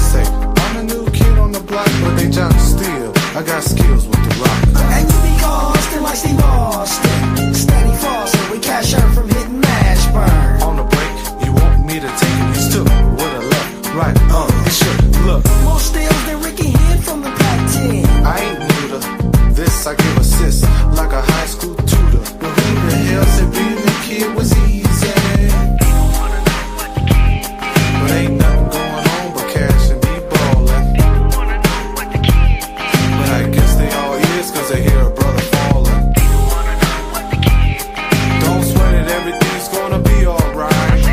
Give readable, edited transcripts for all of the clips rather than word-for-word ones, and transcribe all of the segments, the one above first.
say, I'm a new kid on the block, but they trying to steal. I got skills with the rock. And you be Austin like Steve Austin. Steady Fawcett, we cash her from hitting mash burn. On the break, you want me to take it? He's took with a left, right, he should. Look, More steals than Ricky Head from the Pac-10. I ain't new to this, I give assists like a high school tutor. But who the hell said being a kid was easy? But ain't nothing going on but cash and me ballin'. But I guess they all is cause they hear a brother fallin'. Don't sweat it, everything's gonna be alright.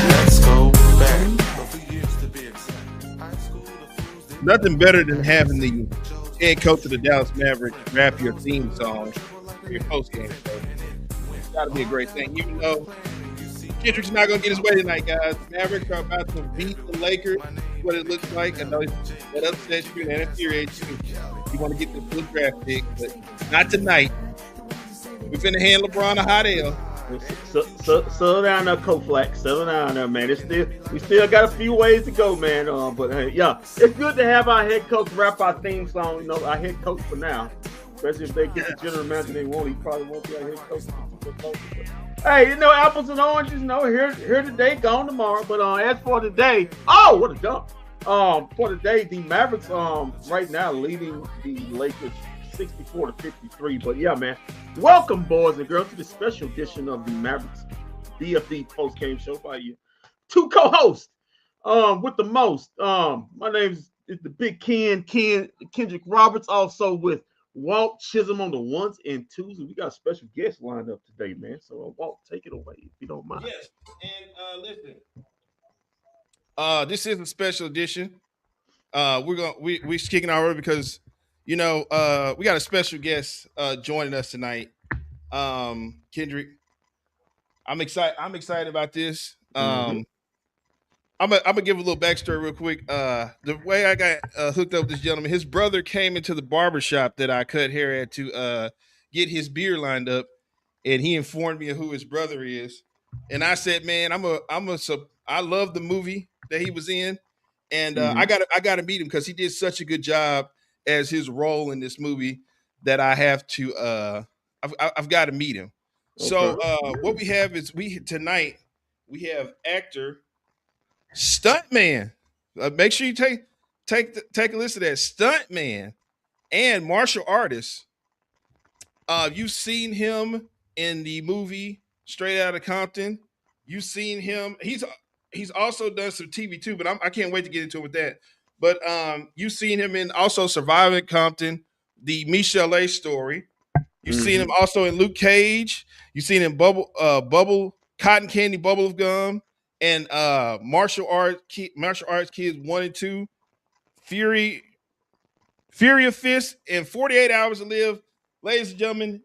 Let's go back a few years to be exact. High school, the fools didn't Nothing better than having the head coach of the Dallas Mavericks rap your theme song for your post game show. It's got to be a great thing, even though Kendrick's not going to get his way tonight, guys. The Mavericks are about to beat the Lakers. What it looks like. I know that upsets you and infuriates you. You want to get this little draft pick, but not tonight. We finna hand LeBron a hot L. Settle down there, Koflak. Settle down there, man. We still got a few ways to go, man. But hey, yeah, it's good to have our head coach rap our theme song. You know, our head coach for now. Especially if they get the general manager they want, he probably won't be our head coach. Hey, you know, apples and oranges. You know, here today, gone tomorrow. But as for today, oh, what a jump! For today, the Mavericks right now leading the Lakers 64-53. But yeah, man, welcome, boys and girls, to the special edition of the Mavericks bFb post game show by you two co-hosts with the most. My name is the Big Kendrick Roberts, also with Walt Chisholm on the ones and twos, and we got a special guest lined up today, man. So Walt, take it away if you don't mind. Yes, and listen, this is a special edition. We're kicking our because you know we got a special guest joining us tonight. Kendrick, I'm excited about this. I'm gonna give a little backstory real quick. The way I got hooked up with this gentleman, his brother came into the barbershop that I cut hair at to get his beard lined up, and he informed me of who his brother is. And I said, man, I love the movie that he was in, and I gotta meet him because he did such a good job as his role in this movie that I have to I've got to meet him. Okay. So what we have is tonight we have actor. Stuntman. Make sure you take a listen to that. Stuntman and martial artist. You've seen him in the movie Straight Outta Compton. You've seen him. He's also done some TV too, but I can't wait to get into it with that. But you've seen him in also Surviving Compton, the Michelle A story. You've seen him also in Luke Cage. You've seen him Cotton Candy Bubble of Gum. And martial arts kids 1 and 2, Fury of Fist, and 48 Hours to Live. Ladies and gentlemen,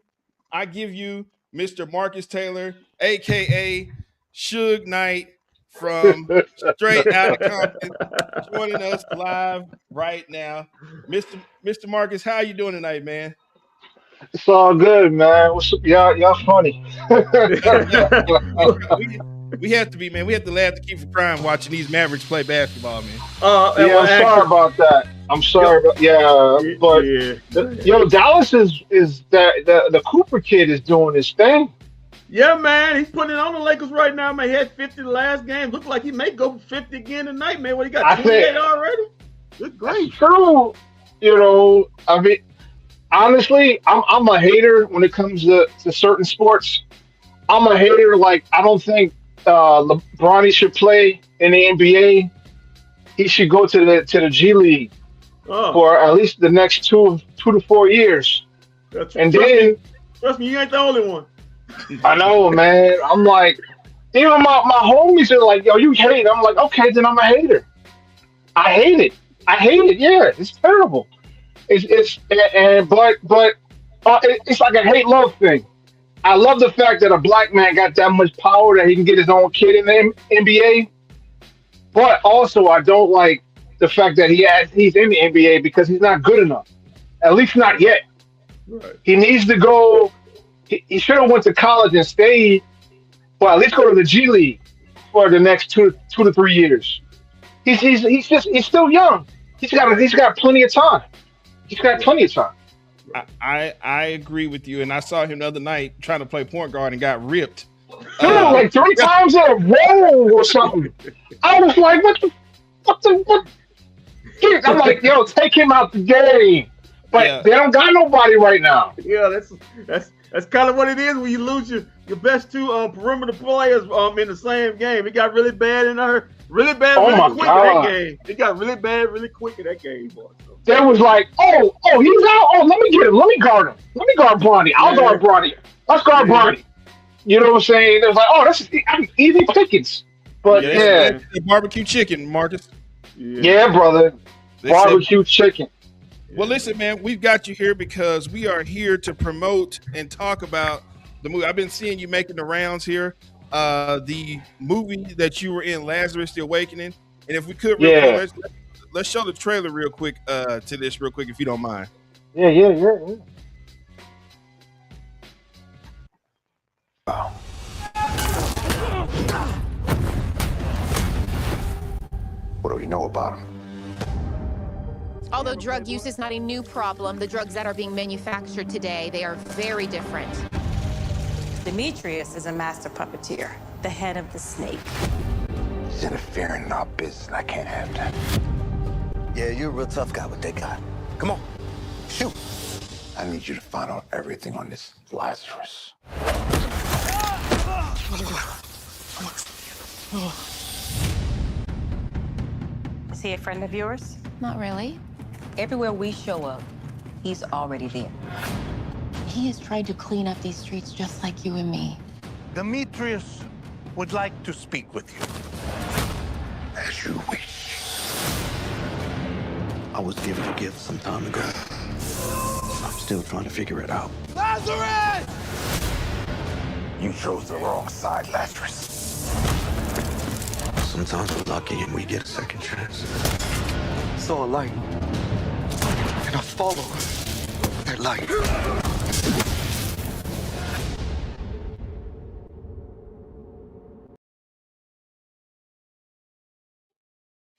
I give you Mr. Marcus Taylor, aka Suge Knight from Straight Outta Compton, joining us live right now. Mr. Marcus, how you doing tonight, man? It's all good, man. What's up? Y'all funny. We have to be, man. We have to laugh to keep from crying watching these Mavericks play basketball, man. I'm sorry about that. I'm sorry, but Dallas is that the Cooper kid is doing his thing. Yeah, man, he's putting it on the Lakers right now, man. He had 50 the last game. Looks like he may go for 50 again tonight, man. What, he got 28 already? Good great. True. You know, I mean, honestly, I'm a hater when it comes to certain sports. I'm a hater. Like, I don't think LeBron should play in the NBA. He should go to the G League for at least the next two to 4 years. Trust me, you ain't the only one. I know, man. I'm like, even my homies are like, yo, you hate. I'm like, okay, then I'm a hater. I hate it. Yeah, it's terrible. It's like a hate-love thing. I love the fact that a black man got that much power that he can get his own kid in the NBA. But also, I don't like the fact that he's in the NBA because he's not good enough. At least not yet. Right. He needs to go. He should have went to college and stayed, but at least go to the G League. for the next 2 to 3 years. He's still young. He's got plenty of time. He's got plenty of time. I agree with you, and I saw him the other night trying to play point guard and got ripped. Dude, like 3 times in a row or something. I was like, what? Dude, I'm like, yo, take him out the game. But they don't got nobody right now. Yeah, that's kind of what it is when you lose your best two perimeter players in the same game. It got really bad in her, really bad, really quick in that game. It got really bad, really quick in that game, boy. So. They was like, oh, he's out. Oh, let me get him. Let me guard him. Let me guard Bronny. I'll guard Bronny. Let's guard Bronny. You know what I'm saying? It was like, oh, that's easy pickings. But yeah. Barbecue chicken, Marcus. Yeah, brother. Barbecue chicken. Well, listen, man, we've got you here because we are here to promote and talk about the movie. I've been seeing you making the rounds here. The movie that you were in, Lazarus: The Awakening. And if we could, let's show the trailer real quick to this real quick, if you don't mind. Yeah. Wow. What do we know about him? Although drug use is not a new problem, the drugs that are being manufactured today, they are very different. Demetrius is a master puppeteer, the head of the snake. He's interfering in our business, and I can't have that. Yeah, you're a real tough guy with that guy. Come on, shoot. I need you to find out everything on this Lazarus. Is he a friend of yours? Not really. Everywhere we show up, he's already there. He has tried to clean up these streets just like you and me. Demetrius would like to speak with you. As you wish. I was given a gift some time ago. I'm still trying to figure it out. Lazarus! You chose the wrong side, Lazarus. Sometimes we're lucky and we get a second chance. Saw a light, and I followed that light.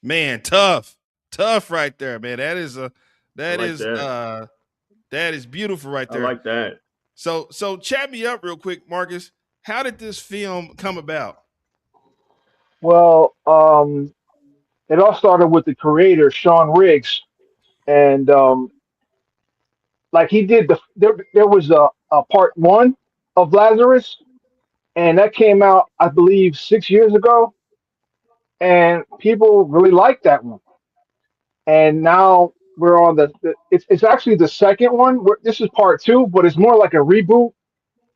Man, tough right there, man. That is beautiful right there. I like that. So chat me up real quick, Marcus. How did this film come about? Well, it all started with the creator, Sean Riggs, and like he did there was a part 1 of Lazarus, and that came out, I believe, 6 years ago, and people really liked that one. And now we're on it's actually the second one. This is part 2, but it's more like a reboot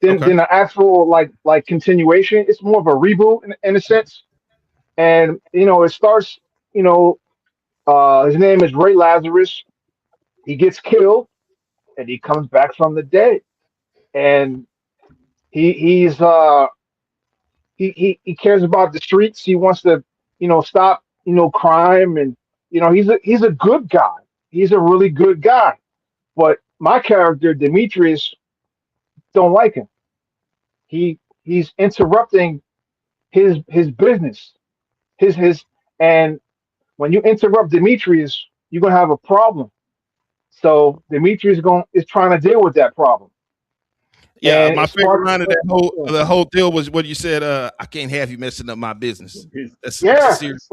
than an actual like continuation. It's more of a reboot in a sense. And it starts. His name is Ray Lazarus. He gets killed, and he comes back from the dead. And he cares about the streets. He wants to stop crime, and he's a good guy. He's a really good guy. But my character Demetrius don't like him. He's interrupting his business. And when you interrupt Demetrius, you're gonna have a problem. So Demetrius is trying to deal with that problem. Yeah, and my favorite line of the whole deal was what you said. I can't have you messing up my business. That's serious.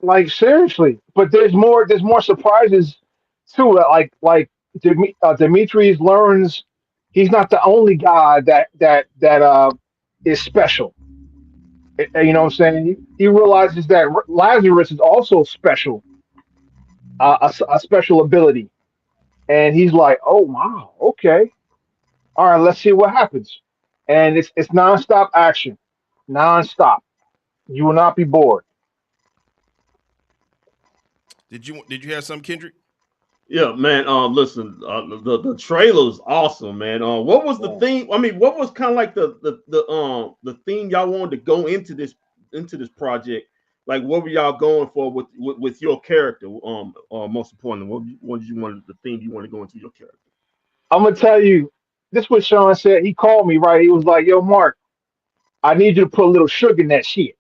Like seriously. But there's more surprises too. Like Demetrius learns he's not the only guy that is special. You know what I'm saying? He realizes that Lazarus is also special, a special ability, and he's like, "Oh wow, okay, all right, let's see what happens." And it's nonstop action, nonstop. You will not be bored. Did you have some, Kendrick? Yeah, man. Listen, the trailer is awesome, man. What was the theme? I mean, what was kind of like the theme y'all wanted to go into this project? Like, what were y'all going for with your character? Most importantly, what did you want the theme you want to go into your character? I'm gonna tell you, this is what Sean said. He called me, right? He was like, "Yo, Mark, I need you to put a little sugar in that shit."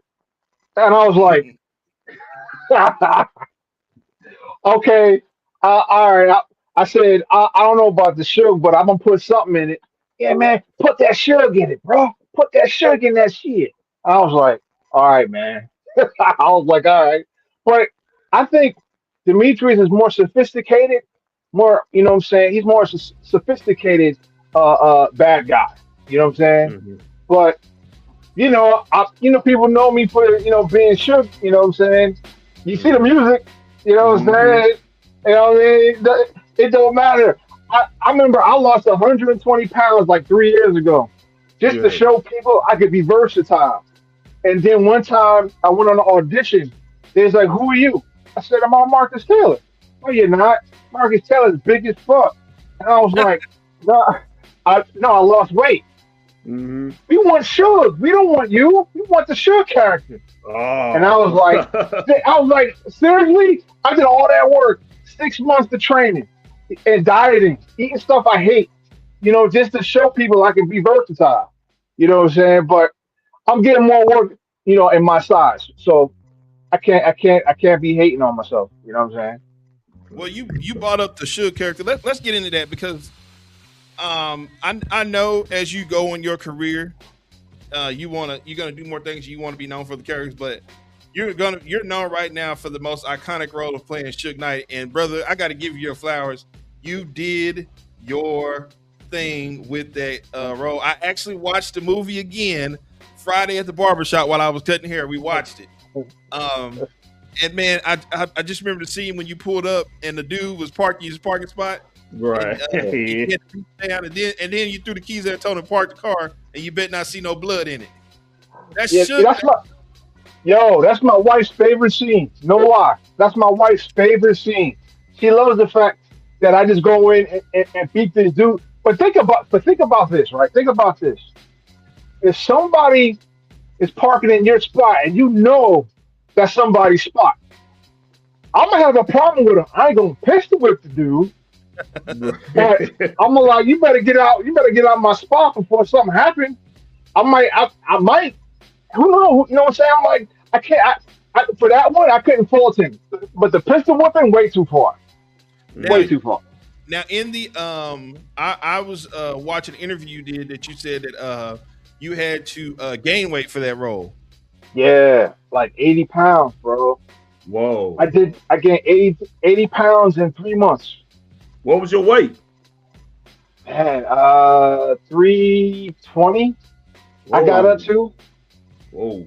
And I was like, okay, all right. I said, I don't know about the sugar, but I'm gonna put something in it. Yeah, man, put that sugar in it, bro. Put that sugar in that shit. I was like, all right, man. I was like, all right. But I think Demetrius is more sophisticated, more, you know what I'm saying? He's more sophisticated bad guy. You know what I'm saying? Mhm. But people know me for, being shook, you know what I'm saying? You see the music, you know what I'm Mhm. saying? You know what I mean? It don't matter. I remember I lost 120 pounds like 3 years ago just to Yeah. show people I could be versatile. And then one time I went on an audition. They was like, "Who are you?" I said, "I'm on Marcus Taylor." "No, you're not. Marcus Taylor's big as fuck." And I was like, "No, I lost weight. Mhm. We want Suge. We don't want you. We want the Suge character." And Oh. I was like, seriously? I did all that work, 6 months of training and dieting, eating stuff I hate, just to show people I can be versatile. You know what I'm saying? But I'm getting more work, in my size. So I can't be hating on myself. You know what I'm saying? Well, you brought up the Suge character. Let's get into that because I know as you go in your career, you're gonna do more things. You want to be known for the characters, but you're known right now for the most iconic role of playing Suge Knight. And brother, I got to give you your flowers. You did your thing with that role. I actually watched the movie again Friday at the barbershop while I was cutting hair. We watched it. And man, I just remember the scene when you pulled up and the dude was parking his parking spot. Right. And, he had to reach down and then you threw the keys at and told him to park the car and you bet not see no blood in it. That Yeah, should that's my wife's favorite scene. No lie. That's my wife's favorite scene. She loves the fact that I just go in and beat this dude. But think about this, right? Think about this. If somebody is parking in your spot and you know that's somebody's spot, I'm gonna have a problem with him. I ain't gonna pistol whip the dude. But I'm gonna like, you better get out. You better get out of my spot before something happens. I might. Who knows? You know what I'm saying? I'm like, I can't. For that one, I couldn't fault him. But the pistol whipping, way too far. Way too far. Now in the I was watching an interview you did that you said that you had to gain weight for that role. Yeah, like 80 pounds, bro. Whoa. I gained 80 pounds in 3 months. What was your weight? Man, 320. I got Whoa. up to. Whoa.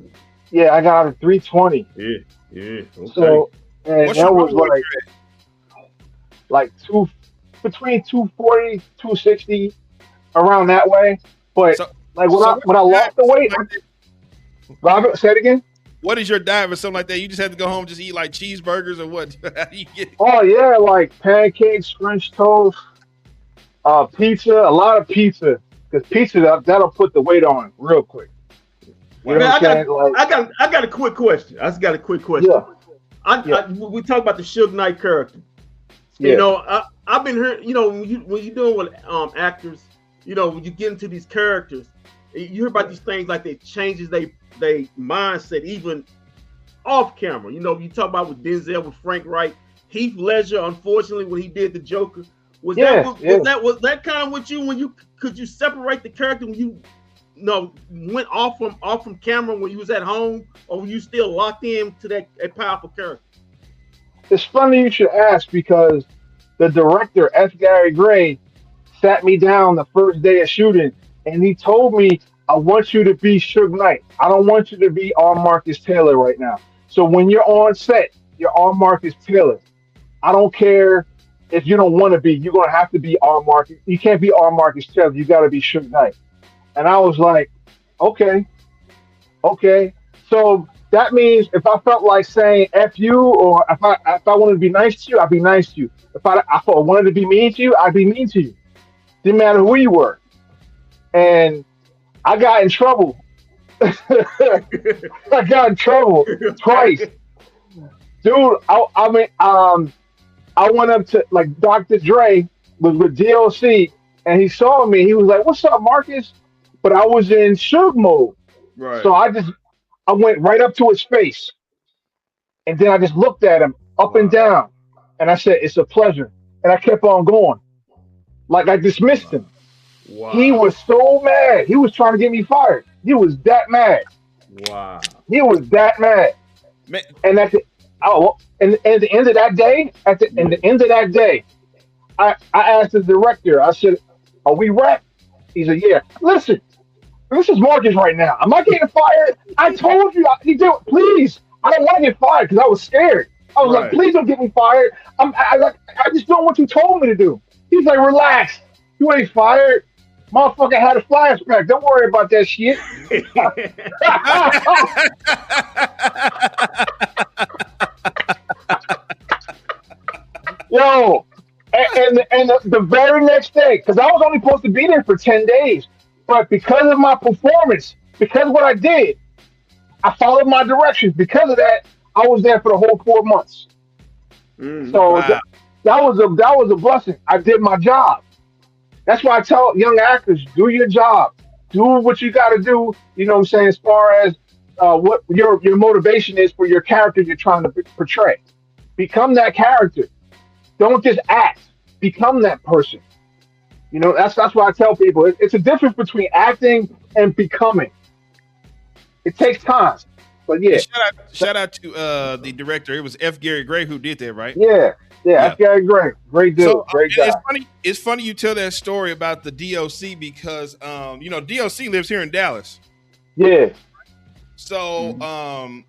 Yeah, I got up to 320. Yeah. Okay. So, and What's that your was role like between 240, 260, around that way. But So- like so when I lost the weight, like that- Robert, say it again. what is your diet or something like that? You just have to go home and just eat like cheeseburgers or what? How do you get Oh yeah, like pancakes, French toast, pizza, a lot of pizza, because pizza that'll put the weight on real quick. You know Man, what I'm saying? Like, I got a quick question. I just got a quick question. Yeah. We talk about the Suge Knight character. Yeah. You know, I've been hearing. You know, when you're doing with actors, when you get into these characters, you hear about these things like they changes they mindset even off camera. You talk about with Denzel, with Frank Wright, Heath Ledger. Unfortunately, when he did the Joker, was that kind of with you when could you separate the character when you went off from camera when you was at home, or were you still locked in to that a powerful character? It's funny you should ask because the director, F. Gary Gray, sat me down the first day of shooting and he told me, "I want you to be Suge Knight. I don't want you to be R. Marcus Taylor right now. So when you're on set, you're R. Marcus Taylor. I don't care if you don't want to be. You're gonna have to be R. Marcus. You can't be R. Marcus Taylor. You got to be Suge Knight." And I was like, okay. So that means if I felt like saying F you, or if I wanted to be nice to you, I'd be nice to you. If I wanted to be mean to you, I'd be mean to you. Didn't matter who you were. And I got in trouble. I got in trouble twice. Dude, I went up to, like, Dr. Dre was with DLC and he saw me. He was like, "What's up, Marcus?" But I was in Suge mode. Right. So I I went right up to his face, and then I just looked at him up and down, and I said, "It's a pleasure," and I kept on going, like I dismissed him. He Wow. was so mad. He was trying to get me fired. He was that mad. Wow. He was that mad. Man, And at the end of that day, I asked the director. I said, "Are we wrapped?" He said, "Yeah." Listen, this is Marcus right now. Am I getting fired? I told you, please. I don't want to get fired because I was scared. I was like, Right. please don't get me fired. I just doing what you told me to do. He's like, relax. You ain't fired. Motherfucker had a flashback. Don't worry about that shit. Yo, and the very next day, because I was only supposed to be there for 10 days, but because of my performance, because of what I did, I followed my directions. Because of that, I was there for the whole 4 months. So wow. that was a blessing. I did my job. That's why I tell young actors, do your job. Do what you got to do, you know what I'm saying, as far as what your motivation is for your character you're trying to portray. Become that character. Don't just act. Become that person. You know, that's why I tell people it's a difference between acting and becoming. It takes time. But yeah, Shout out to the director. It was F. Gary Gray who did that, right? yeah. That's Gary Gray. Great dude. So Great guy. It's funny you tell that story about the DOC because DOC lives here in Dallas. Yeah. So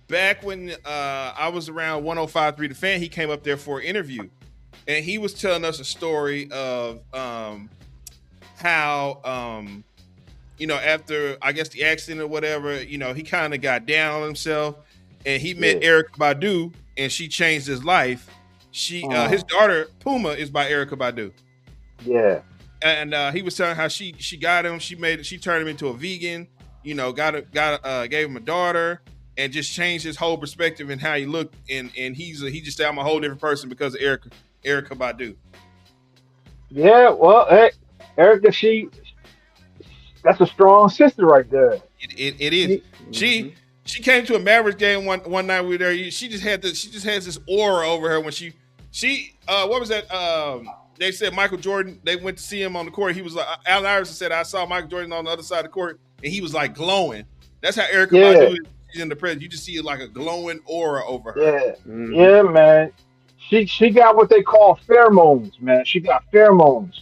back when I was around 105.3 The Fan, he came up there for an interview, and he was telling us a story of how after I guess the accident or whatever, he kind of got down on himself, and he met Erykah Badu, and she changed his life. His daughter Puma is by Erykah Badu. Yeah. And he was telling how she got him. She turned him into a vegan. Gave him a daughter, and just changed his whole perspective and how he looked. And he just said, I'm a whole different person because of Erykah Badu. Yeah. Well, hey, Erykah, that's a strong sister right there. It is. She came to a Mavericks game one night we were there. She just has this aura over her when she what was that? They said Michael Jordan. They went to see him on the court. He was like, Allen Iverson said, I saw Michael Jordan on the other side of the court, and he was like glowing. That's how Erykah Badu is. She's in the presence. You just see like a glowing aura over her. Yeah, yeah, man. She got what they call pheromones, man. She got pheromones.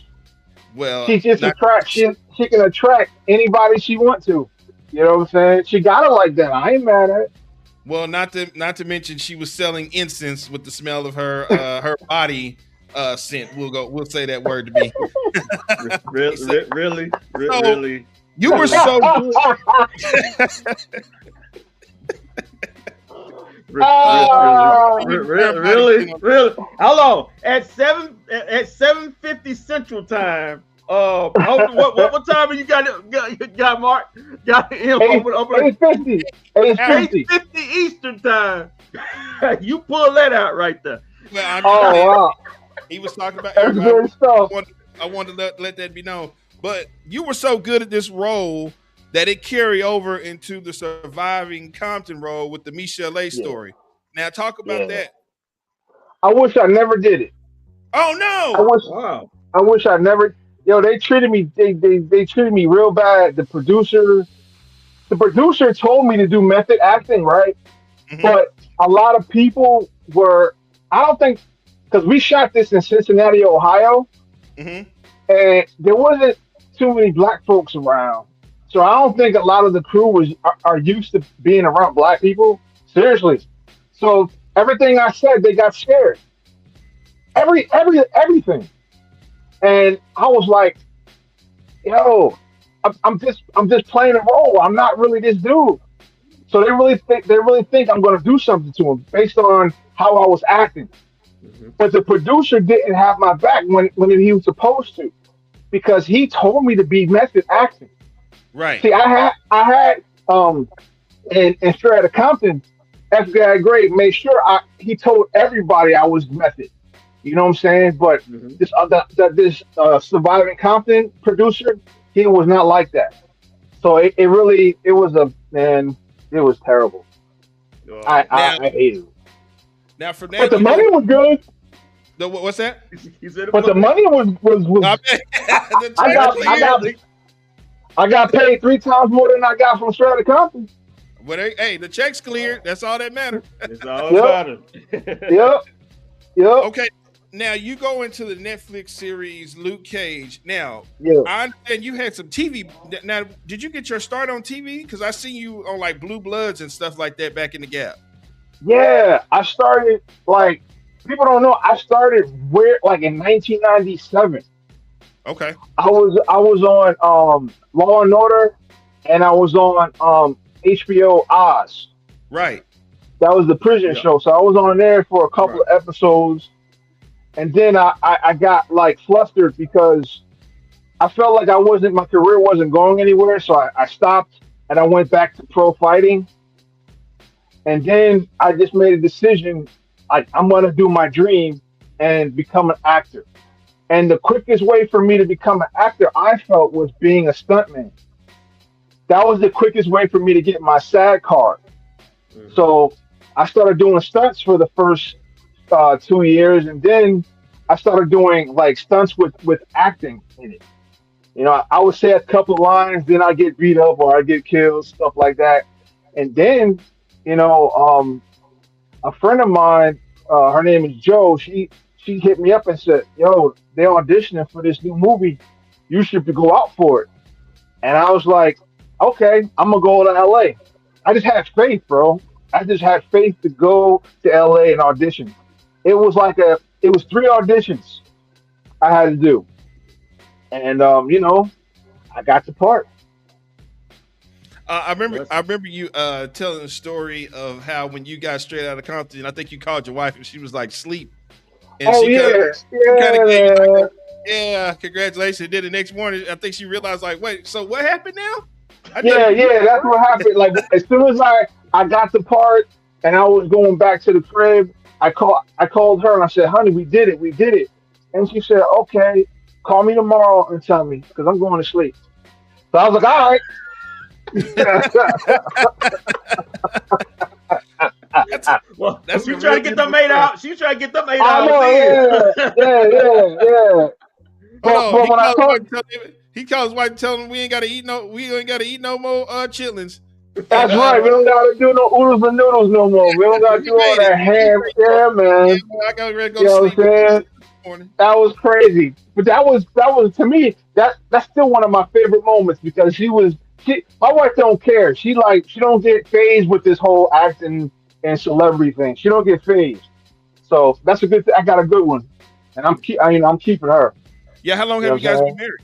Well, she just attracts. She can attract anybody she wants to. You know what I'm saying? She got it like that. I ain't mad at it. Well, not to mention she was selling incense with the smell of her body scent. We'll say that word to be. Really? You were so good. Really? Hello. At 7:50 Central Time. What time you got Mark? Got him over 8:50. 8:50 Eastern Time. You pull that out right there. Well, wow. He was talking about That's good stuff. I wanted to let that be known. But you were so good at this role that it carried over into the surviving Compton role with the Michelle A story. Now talk about that. I wish I never did it. Oh no! I wish I never. Yo, they treated me. They treated me real bad. The producer told me to do method acting, right? Mm-hmm. But a lot of people were. I don't think because we shot this in Cincinnati, Ohio, and there wasn't too many black folks around. So I don't think a lot of the crew are used to being around black people. Seriously. So everything I said, they got scared. Everything. And I was like, yo, I'm just playing a role. I'm not really this dude. So they really think I'm gonna do something to him based on how I was acting. But the producer didn't have my back when he was supposed to, because he told me to be method acting. Right. See, I had in Straight Outta Compton, FBI Gray made sure he told everybody I was method. You know what I'm saying? But this Surviving Compton producer, he was not like that. So it was It was terrible. I hated it. Now from that, But the money was good. What's that? But the money was I got paid 3 times more than I got from Strata Compton. But hey, the check's cleared. That's all that matters. It's all matters. Yep. Okay. Now you go into the Netflix series Luke Cage. Now, I understand you had some TV. Now, did you get your start on TV? Because I seen you on like Blue Bloods and stuff like that back in the Gap. Yeah, I started like people don't know. I started like in 1997. Okay. I was on Law and Order, and I was on HBO Oz. Right. That was the prison show. So I was on there for a couple of episodes, and then I got like flustered because I felt like my career wasn't going anywhere. So I stopped and I went back to pro fighting, and then I just made a decision like I'm gonna do my dream and become an actor. And the quickest way for me to become an actor, I felt, was being a stuntman. That was the quickest way for me to get my SAG card. Mm-hmm. So I started doing stunts for the first 2 years, and then I started doing like stunts with acting in it. You know, I would say a couple lines, then I get beat up or I get killed, stuff like that. And then, you know, a friend of mine, her name is Jo. She hit me up and said, "Yo, they're auditioning for this new movie. You should go out for it." And I was like, "Okay, I'm gonna go to LA." I just had faith, bro. I just had faith to go to LA and audition. It was 3 auditions I had to do, and you know, I got the part. I remember you telling the story of how when you got straight out of Compton, I think you called your wife and she was like sleep. And congratulations. Then the next morning, I think she realized, like, wait, so what happened now? That's what happened. Like, as soon as I got the part and I was going back to the crib, I called her and I said, "Honey, we did it. And she said, "Okay, call me tomorrow and tell me because I'm going to sleep." So I was like, "All right." She trying to get them made out. She trying to get them made out. Yeah. But when I told he calls his wife and tell him we ain't gotta eat no more chitlins. That's right. We don't gotta do no oodles and noodles no more. We don't gotta do all that ham. Yeah, man. Yeah, I got ready to go sleep. That was crazy. But that was to me, that's still one of my favorite moments because my wife don't care. She don't get phased with this whole acting and celebrity thing. She don't get phased. So that's a good thing. I got a good one. And I'm keeping her. Yeah, how long have you guys been married?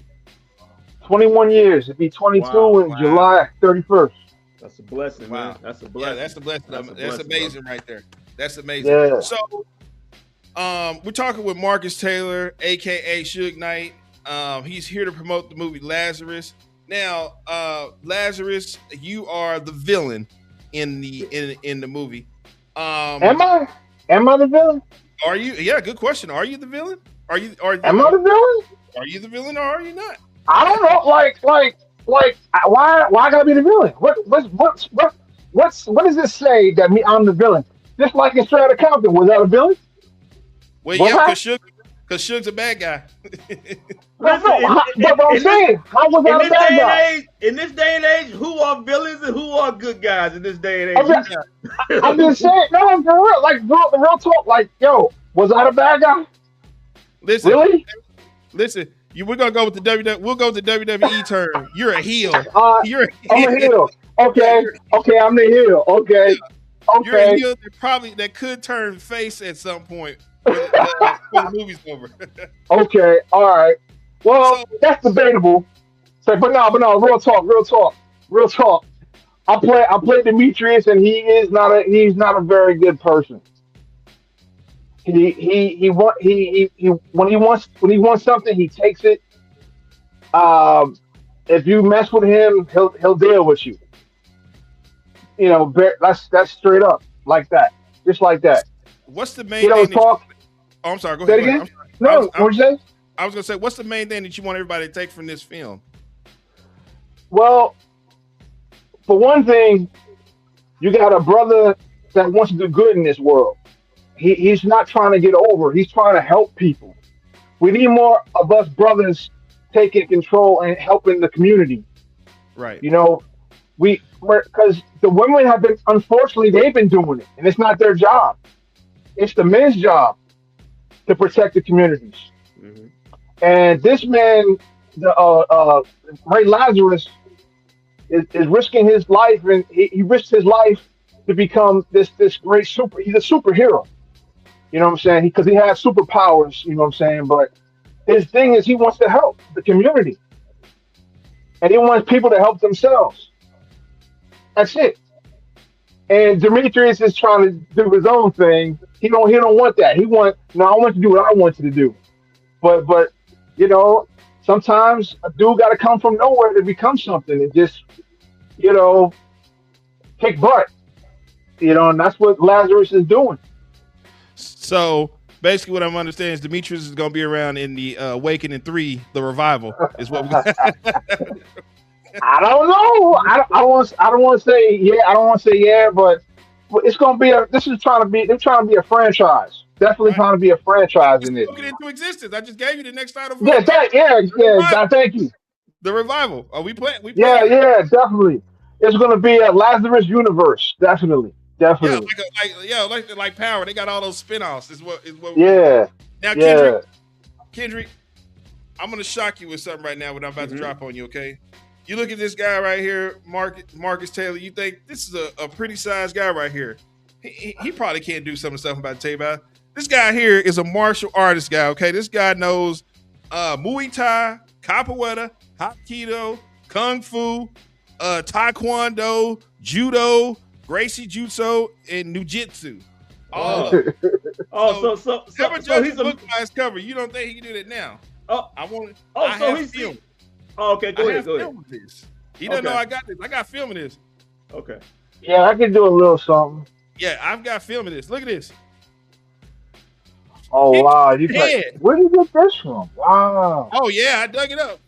21 years. It'd be 22 in July 31st. That's a blessing, man. That's a blessing. Yeah, that's the blessing. That's amazing, right there. That's amazing. Yeah. So, we're talking with Marcus Taylor, aka Suge Knight. He's here to promote the movie Lazarus. Now, Lazarus, you are the villain in the movie. Am I the villain? Are you? Yeah, good question. Are you the villain? Am I the villain? Are you the villain or are you not? I don't know. Like, why I gotta be the villain? What does this say that I'm the villain? Just like in Straight Outta Compton, was that a villain? Well, yeah, because Suge's a bad guy. But I'm saying, how was that a bad guy? In this day and age, who are villains and who are good guys in this day and age? I'm just saying, no, for real. Like, the real talk, like, yo, was that a bad guy? Listen, really? Listen, we're gonna go with the WWE. We'll go with the WWE term. You're a heel. You're I'm a heel. Okay, I'm the heel. Okay. You're a heel that could turn face at some point when the movie's over. Okay, all right. Well, that's debatable. So, but no, real talk. I play Demetrius, and he's not a very good person. When he wants something, he takes it. If you mess with him, he'll deal with you. You know, that's straight up like that, just like that. What's the main thing? Talk. I'm sorry. Go ahead. Say it again. No, what'd you say? I was gonna say, what's the main thing that you want everybody to take from this film? Well, for one thing, You got a brother that wants to do good in this world. He's not trying to get over. He's trying to help people. We need more of us brothers taking control and helping the community. Right. You know, because the women have been, unfortunately, they've been doing it, and it's not their job. It's the men's job to protect the communities. Mhm. And this man, the Ray Lazarus, is risking his life, and he risks his life to become this great super. He's a superhero. You know what I'm saying? Because he has superpowers. You know what I'm saying? But his thing is he wants to help the community, and he wants people to help themselves. That's it. And Demetrius is trying to do his own thing. He don't want that. He want no. I want to do what I want you to do. But you know, sometimes a dude got to come from nowhere to become something and just kick butt. And that's what Lazarus is doing. So basically, what I'm understanding is Demetrius is going to be around in the Awakening 3, the revival, is what we. I don't know. I don't want to say yeah. I don't want to say yeah, but it's going to be they're trying to be a franchise. Definitely trying to be a franchise in it. Spoken into existence. I just gave you the next title. Yeah, thank you. The revival. Are we playing? Yeah, definitely. It's going to be a Lazarus universe. Definitely. Yeah, like Power. They got all those spinoffs. Is what. Yeah. Now, Kendrick, I'm going to shock you with something right now. What I'm about to drop on you. Okay. You look at this guy right here, Marcus Taylor. You think this is a pretty sized guy right here. He probably can't do some of the stuff I'm about to tell you about. This guy here is a martial artist guy. Okay, this guy knows Muay Thai, Capoeira, Hapkido, Kung Fu, Taekwondo, Judo, Gracie Jutsu, and Nujitsu. All of it. So he's a book by his cover. You don't think he can do that now? He's. Oh, okay, go ahead. This. He doesn't know I got this. I got film of this. Okay. Yeah, I can do a little something. Yeah, I've got film of this. Look at this. Oh wow! Where did you get this from? Wow. Oh yeah, I dug it up.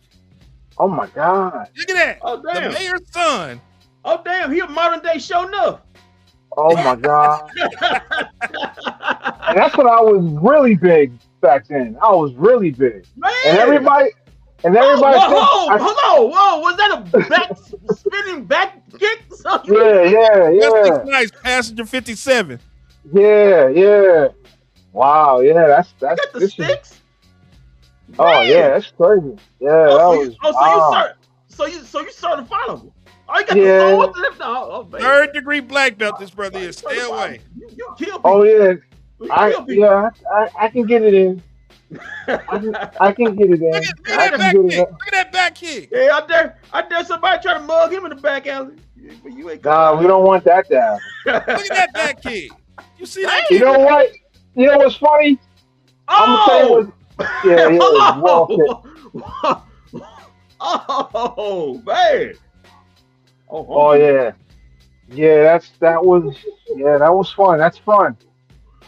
Oh my God. Look at that. Oh damn. The mayor's son. Oh damn, he a modern day show enough. Oh my God. And that's when I was really big back then. I was really big. Man. And everybody. Whoa! Was that a spinning back kick? Yeah. Nice passenger 57. Yeah. Wow, yeah, that's you got the sticks. Oh yeah, that's crazy. Yeah, So you certifiable. Oh, you got the sword. Oh, Third degree black belt. This brother is. Stay away. You kill people. Oh yeah, I can get it in. I can get it in. Look at that back kick. Yeah, I dare somebody try to mug him in the back alley. But you ain't. Nah, we don't want that down. Look at that back kick. You see that? You know what? You know what's funny? Oh! Oh man! Oh yeah, that was fun. That's fun.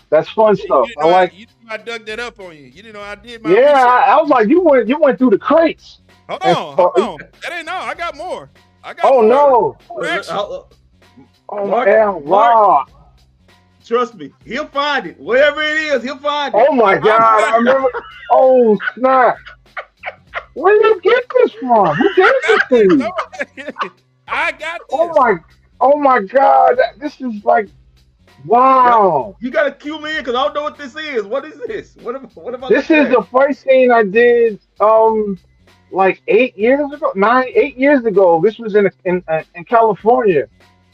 That's fun stuff. I like. You know I dug that up on you. You didn't know I did my. Yeah, I was like, you went through the crates. Hold on. That ain't no. I got more. No! Mark, damn! Wow. Trust me, he'll find it. Wherever it is, he'll find it. Oh my God! I remember. Oh snap! Where did you get this from? Who gave this to you? I got this. Oh my God! This is like, wow! You gotta cue me in because I don't know what this is. What is this? What am I? This is the first thing I did. Like 8 years ago. This was in California.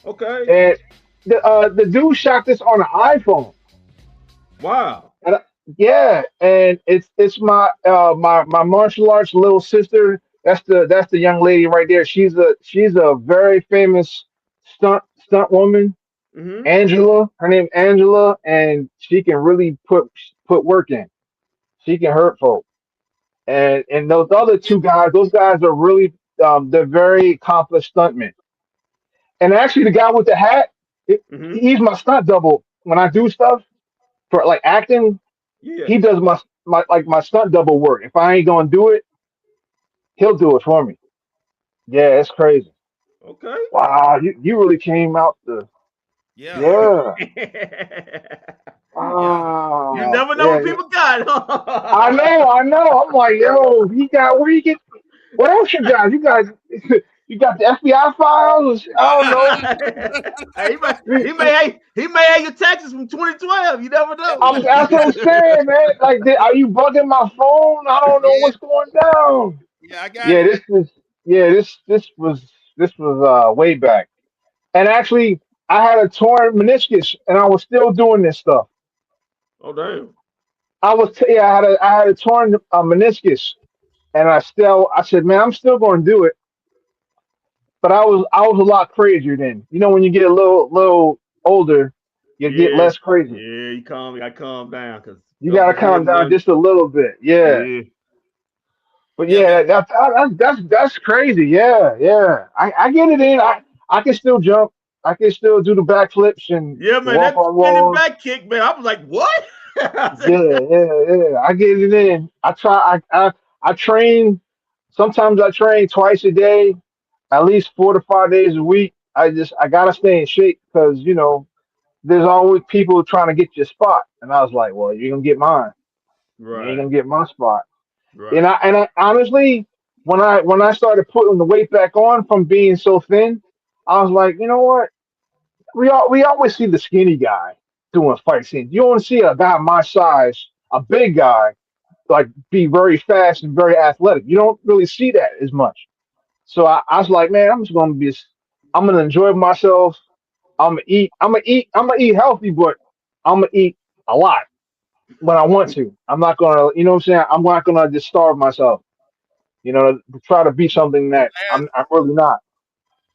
Okay. And the dude shot this on an iPhone. Wow. And and it's my my martial arts little sister. That's the young lady right there. She's a very famous stunt woman. Mm-hmm. Angela. Her name Angela, and she can really put work in. She can hurt folk. And those other two guys, those guys are really they're very accomplished stuntmen. And actually, the guy with the hat, he's my stunt double when I do stuff for like acting. Yeah. He does my stunt double work. If I ain't gonna do it, he'll do it for me. Yeah, it's crazy. Okay. Wow, you really came out the Yeah. Yeah. You Ah, never know yeah, what yeah. people got. I know. I'm like, yo, he got where you get what else you got? You got you got the FBI files? I don't know. Hey, he may have your taxes from 2012. You never know. That's what I'm saying, man. Like, are you bugging my phone? I don't know Yeah. what's going down. Yeah, I got Yeah, it. this was way back. And actually, I had a torn meniscus, and I was still doing this stuff. Oh damn. I had a torn meniscus, and I said, man, I'm still going to do it. But I was a lot crazier then. You know, when you get a little older, you get Yeah, less crazy. yeah. You gotta calm down because You a couple got to of years calm down ago. just a little bit. Yeah. Yeah. But Yeah, man. yeah, that's crazy. Yeah, yeah. I get it in. I can still jump. I can still do the backflips and Yeah, man, walk that on spinning walls. back kick, man. I was like, what? I Yeah, said, yeah. I get it in. I try. I train. Sometimes I train twice a day, at least 4 to 5 days a week. I gotta stay in shape because there's always people trying to get your spot, and I was like, well, you're gonna get mine. You ain't right, gonna get my spot. And right. I honestly, when I started putting the weight back on from being so thin, I was like, you know what? We always see the skinny guy doing fight scenes. You don't see a guy my size, a big guy, like be very fast and very athletic. You don't really see that as much. So I was like, man, I'm gonna enjoy myself. I'm gonna eat healthy, but I'm gonna eat a lot when I want to. I'm not gonna, you know what I'm saying? I'm not gonna just starve myself. To try to be something The that last I'm really not.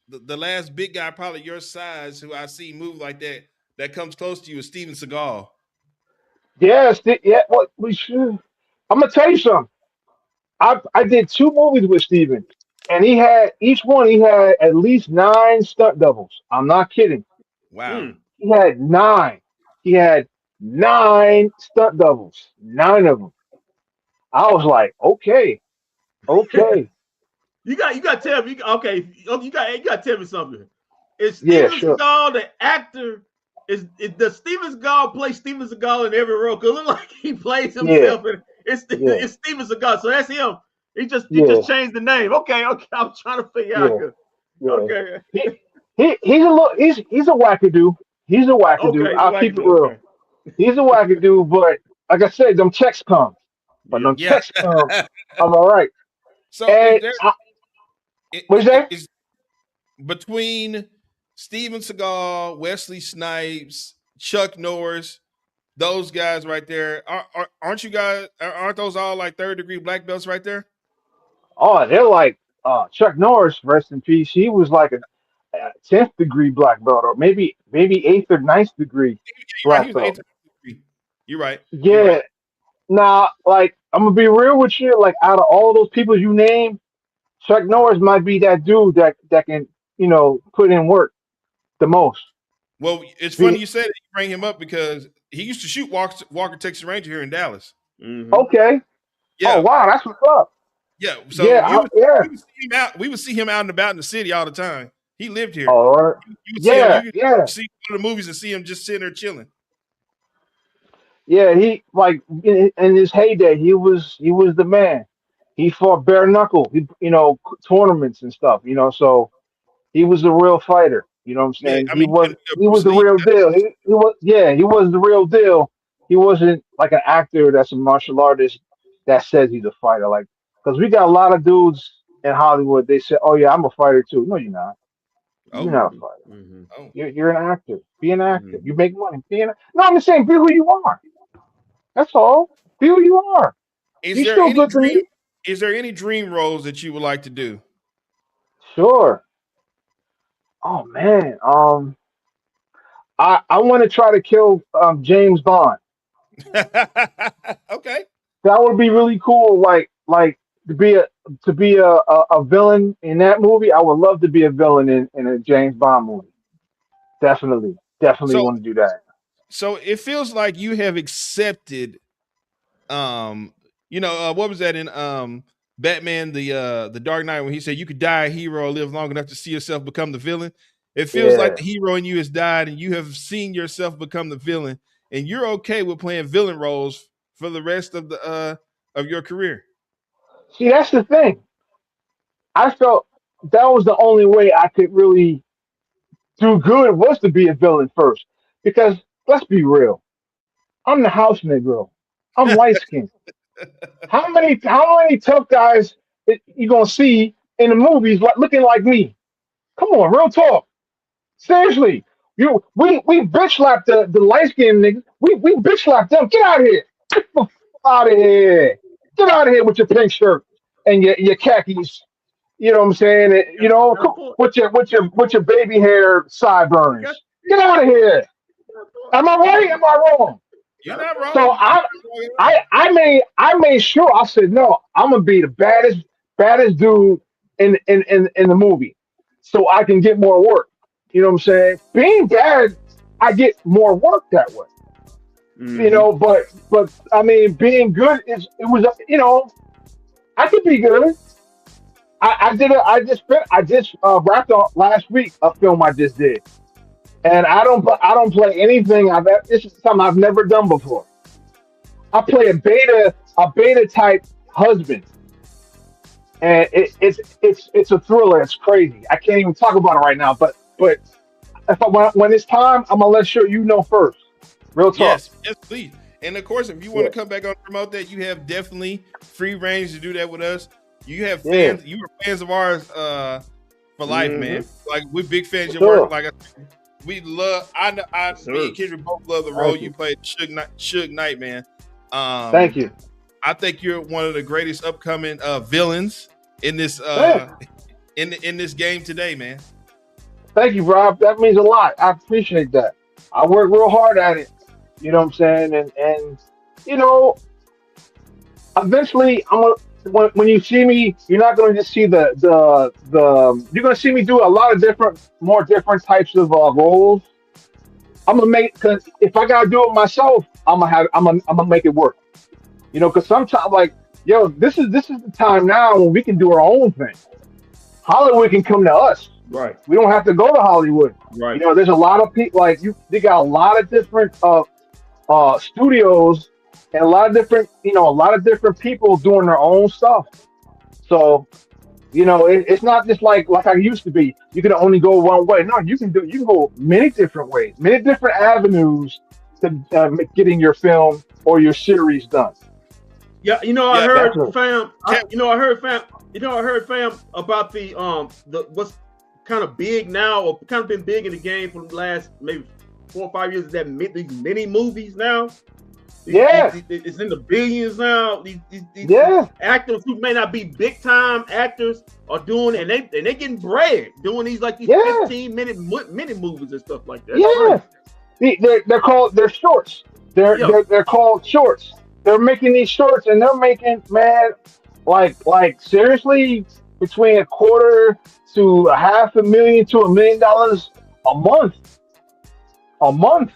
the last big guy, probably your size, who I see move like that, that comes close to you is Steven Seagal. Yes, yeah. What we should. I'm gonna tell you something. I did 2 movies with Steven, and each one he had at least 9 stunt doubles. I'm not kidding. Wow. Mm. He had 9. He had 9 stunt doubles. 9 of them. I was like, okay, okay, You got to tell me. Okay, you got to tell me something. Is yeah, Steven sure, Seagal the actor? Does Steven Seagal play Steven Seagal in every role? Cause it look like he plays yeah, himself. And it's yeah, it's Steven Seagal, so that's him. He just yeah, changed the name. Okay, okay. I'm trying to figure out. yeah, yeah. Okay, He he's a wackadoo. He's a wackadoo. okay. He's I'll like, keep it real. okay. He's a wackadoo, but like I said, them checks come. When Yeah. them Yeah. checks come, I'm all right. So is And there what's that? is between Steven Seagal, Wesley Snipes, Chuck Norris, those guys right there, aren't you guys? Aren't those all like third degree black belts right there? Oh, they're like Chuck Norris, rest in peace. He was like a 10th degree black belt, or maybe eighth or ninth degree You're right. He black was the belt. eighth degree. You're right. You're right. Yeah. Now, like I'm gonna be real with you. Like out of all those people you name, Chuck Norris might be that dude that can put in work the most. Well, it's funny Be, you said that you bring him up because he used to shoot Walker Texas Ranger here in Dallas. Mm-hmm. okay. Oh Yeah, wow, that's what's up. yeah. So Yeah, yeah. you would see him out. We would see him out and about in the city all the time. He lived here. All right. You would see him. Yeah, You could yeah. see one of the movies and see him just sitting there chilling. Yeah, he like in his heyday, he was the man. He fought bare knuckle, tournaments and stuff. So he was a real fighter. You know what I'm Yeah, saying? I He mean, was you he Bruce was the Lee. real deal. He was the real deal. He wasn't like an actor that's a martial artist that says he's a fighter. Like, because we got a lot of dudes in Hollywood. They say, "Oh yeah, I'm a fighter too." No, you're not. You're Oh, not a Mm-hmm. fighter. Mm-hmm. oh. You're an actor. Be an actor. You Mm-hmm. make money. No, I'm just saying, be who you are. That's all. Be who you are. Is You there still any good to dream? me. Is there any dream roles that you would like to do? Sure. Oh man. I want to try to kill James Bond. Okay. That would be really cool. Like to be a villain in that movie. I would love to be a villain in a James Bond movie. Definitely So, want to do that. so it feels like you have accepted. Um, what was that in Batman the Dark Knight when he said you could die a hero or live long enough to see yourself become the villain. It feels like Yeah. the hero in you has died, and you have seen yourself become the villain, and you're okay with playing villain roles for the rest of your career. See, that's the thing. I felt that was the only way I could really do good was to be a villain first. Because let's be real, I'm the house Negro. I'm light skinned. How many tough guys you gonna see in the movies looking like me? Come on, real talk. Seriously. We bitch slapped the light skinned niggas. We bitch slapped them. Get out of here. Get the f out of here. Get out of here with your pink shirt and your khakis. You know what I'm saying? With your baby hair sideburns. Get out of here. Am I right? Am I wrong? You're not wrong. So I made sure I said no. I'm gonna be the baddest dude in the movie, so I can get more work. You know what I'm saying? Being bad, I get more work that way. You know, but I mean, being good I could be good. I just wrapped up last week a film I just did, and I don't play anything this is something I've never done before. I play a beta type husband, and it's a thriller. It's crazy. I can't even talk about it right now. But when it's time, I'm gonna let sure you know first. Real talk. Yes, please. And of course, if you want to come back on and promote that, you have definitely free range to do that with us. You have fans. You are fans of ours for life, man. Like we're big fans of your work. Like we love. Me and Kendrick both love the role you played, Suge Knight, man. Thank you. I think you're one of the greatest upcoming villains in this in this game today, man. Thank you, Rob. That means a lot. I appreciate that. I work real hard at it. You know what I'm saying? And you know, eventually when you see me, you're not going to just see the you're going to see me do a lot of more different types of roles. I'm gonna because if I gotta do it myself, I'm gonna make it work. You know, because sometimes like, yo, this is the time now when we can do our own thing. Hollywood can come to us. Right. We don't have to go to Hollywood. Right. You know, there's a lot of people they got a lot of different studios and a lot of different people doing their own stuff. So, you know, it's not just like I used to be. You can only go one way. No, you can go many different ways, many different avenues to getting your film or your series done. Yeah, I heard fam about the what's kind of big now, or kind of been big in the game for the last maybe 4 or 5 years. That these mini movies now. It's in the billions now. These actors who may not be big time actors are doing, and they getting bread doing these 15-minute mini movies and stuff like that. They're shorts. They're called shorts. They're making these shorts, and they're making, man, like seriously, between $250,000 to $500,000 to $1 million a month.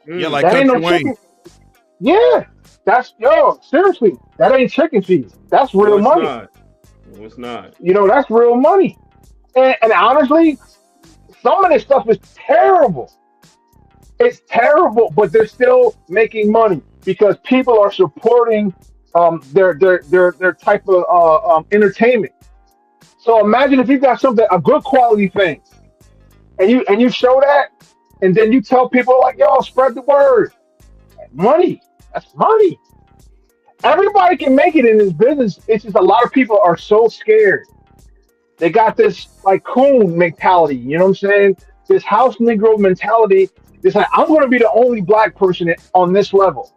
Yeah, like that ain't no chicken. Yeah, seriously, that ain't chicken feed. That's real money. No, it's not. You know, that's real money. And honestly, some of this stuff is terrible. It's terrible, but they're still making money because people are supporting their type of entertainment. So imagine if you got a good quality thing, and you show that, and then you tell people like, yo, spread the word. Money. That's money. Everybody can make it in this business. It's just a lot of people are so scared. They got this like coon mentality. You know what I'm saying? This house Negro mentality. It's like, I'm going to be the only black person on this level.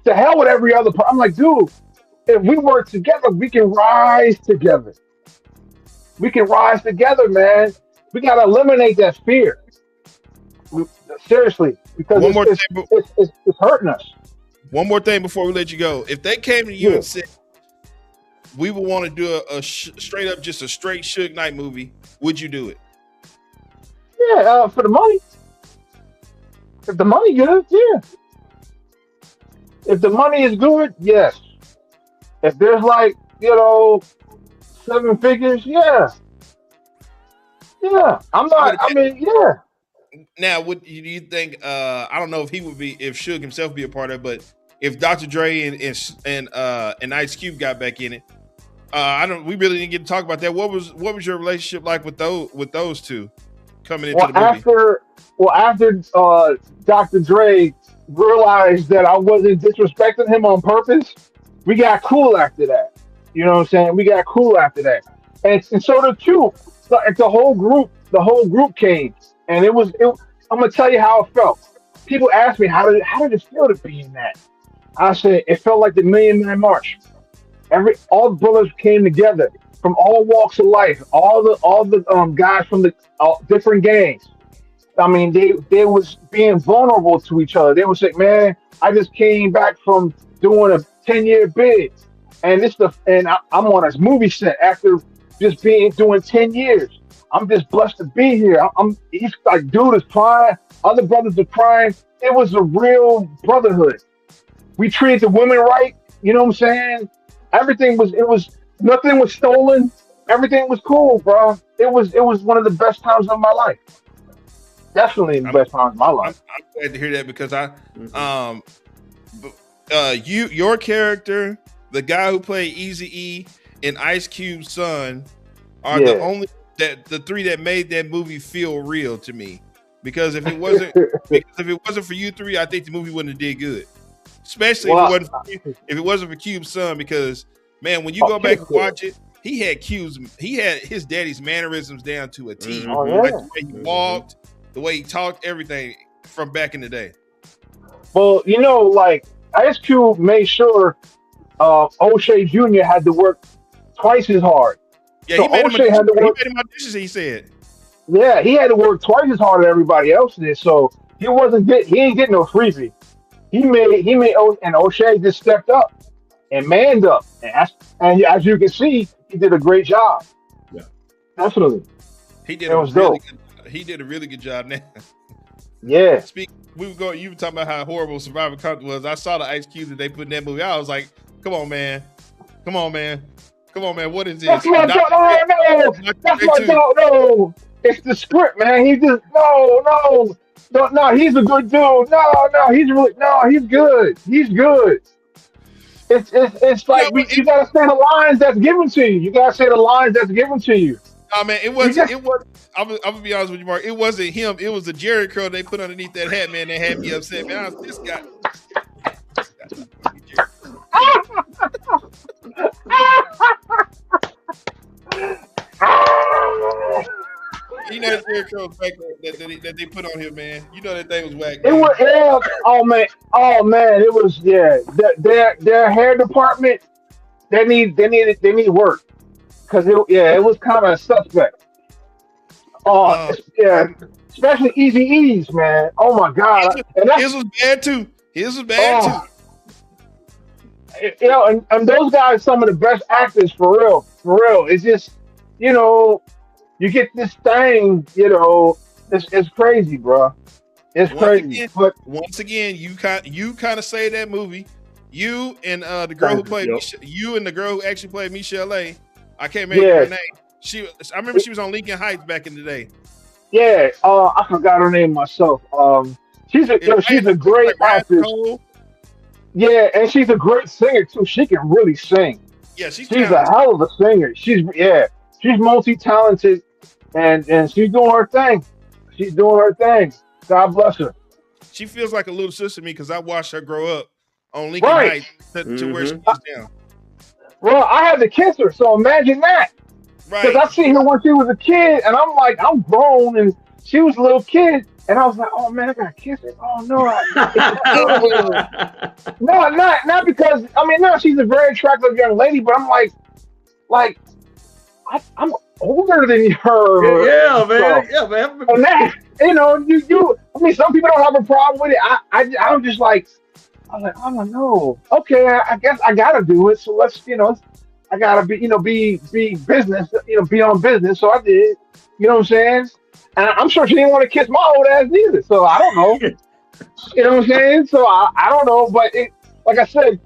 To hell with every other person. I'm like, dude, if we work together, we can rise together. We can rise together, man. We got to eliminate that fear. Seriously, because it's hurting us. One more thing before we let you go. If they came to you and said, we would want to do a straight Suge Knight movie, would you do it? Yeah, for the money. If the money good, yeah. If the money is good, yes. If there's 7 figures, yeah. Yeah, I'm not. I mean, yeah. Now, do you think? I don't know if he would be, if Suge himself be a part of it, but if Dr. Dre and Ice Cube got back in it, I don't. We really didn't get to talk about that. What was your relationship like with those two coming into the movie? After Dr. Dre realized that I wasn't disrespecting him on purpose, we got cool after that. You know what I'm saying? We got cool after that, and so did Q. Like the whole group came, and it was. I'm gonna tell you how it felt. People ask me how did it feel to be in that? I said it felt like the Million Man March. All the brothers came together from all walks of life. All the guys from the different gangs. I mean, they was being vulnerable to each other. They would say, "Man, I just came back from doing a 10-year bid, and I'm on a movie set after just doing 10 years. I'm just blessed to be here. He's like, dude is crying. Other brothers are crying. It was a real brotherhood. We treated the women right. You know what I'm saying? Nothing was stolen. Everything was cool, bro. It was one of the best times of my life. Definitely the best times of my life. I'm glad to hear that because your character, the guy who played Eazy-E, and Ice Cube's son are the three that made that movie feel real to me. Because if it wasn't for you three, I think the movie wouldn't have did good. Especially if it wasn't for Cube's son, because man, when you go back and watch it, he had his daddy's mannerisms down to a T. Like the way he walked, the way he talked, everything from back in the day. Well, like Ice Cube made sure O'Shea Jr. had to work twice as hard. Yeah, so he made him auditions, he said. Yeah, he had to work twice as hard as everybody else did. So he ain't getting no freebie. He made and O'Shea just stepped up and manned up. And as you can see, he did a great job. Yeah. Definitely. He did a really good job now. Yeah. You were talking about how horrible Survivor Content was. I saw the Ice Cube that they put in that movie. I was like, come on, man. What is this? That's my dog. No. It's the script, man. He just no. He's a good dude. No. He's good. He's good. It's like you gotta say the lines that's given to you. You gotta say the lines that's given to you. No, man, it wasn't. I'm gonna be honest with you, Mark. It wasn't him. It was the Jerry curl they put underneath that hat, man. That had me upset, man. This guy. You know the Jerry curls back that they put on him, man. You know that thing was whack. Man. It was oh man. It was their hair department. They need work because it was kind of suspect. Especially Eazy-E's, man. Oh my God, his was bad too. Too. And those guys, some of the best actors for real. It's just, you get this thing, it's crazy, bro. It's crazy. But once again, you kind of say that movie. You and the girl who played you and the girl who actually played Michelle A. I can't remember her name. I remember she was on Lincoln Heights back in the day. Yeah, I forgot her name myself. She's a great actress. Yeah, and she's a great singer too. She can really sing. Yeah, she's a hell of a singer. She's multi-talented, and she's doing her thing. God bless her. She feels like a little sister to me because I watched her grow up on Lincoln Heights to where she is now. Well, I had to kiss her, so imagine that. Right. Because I seen her when she was a kid, and I'm like, I'm grown, and she was a little kid, and I was like, oh man, I gotta kiss her. Oh no, no, not because she's a very attractive young lady, but I'm like, I'm older than her. Yeah, man. Yeah, man. And that, some people don't have a problem with it. I'm just like, I'm like, oh no, okay, I guess I gotta do it. So let's, I gotta be business, be on business. So I did, you know what I'm saying? And I'm sure she didn't want to kiss my old ass either. So I don't know, you know what I'm saying? So I don't know, but like I said,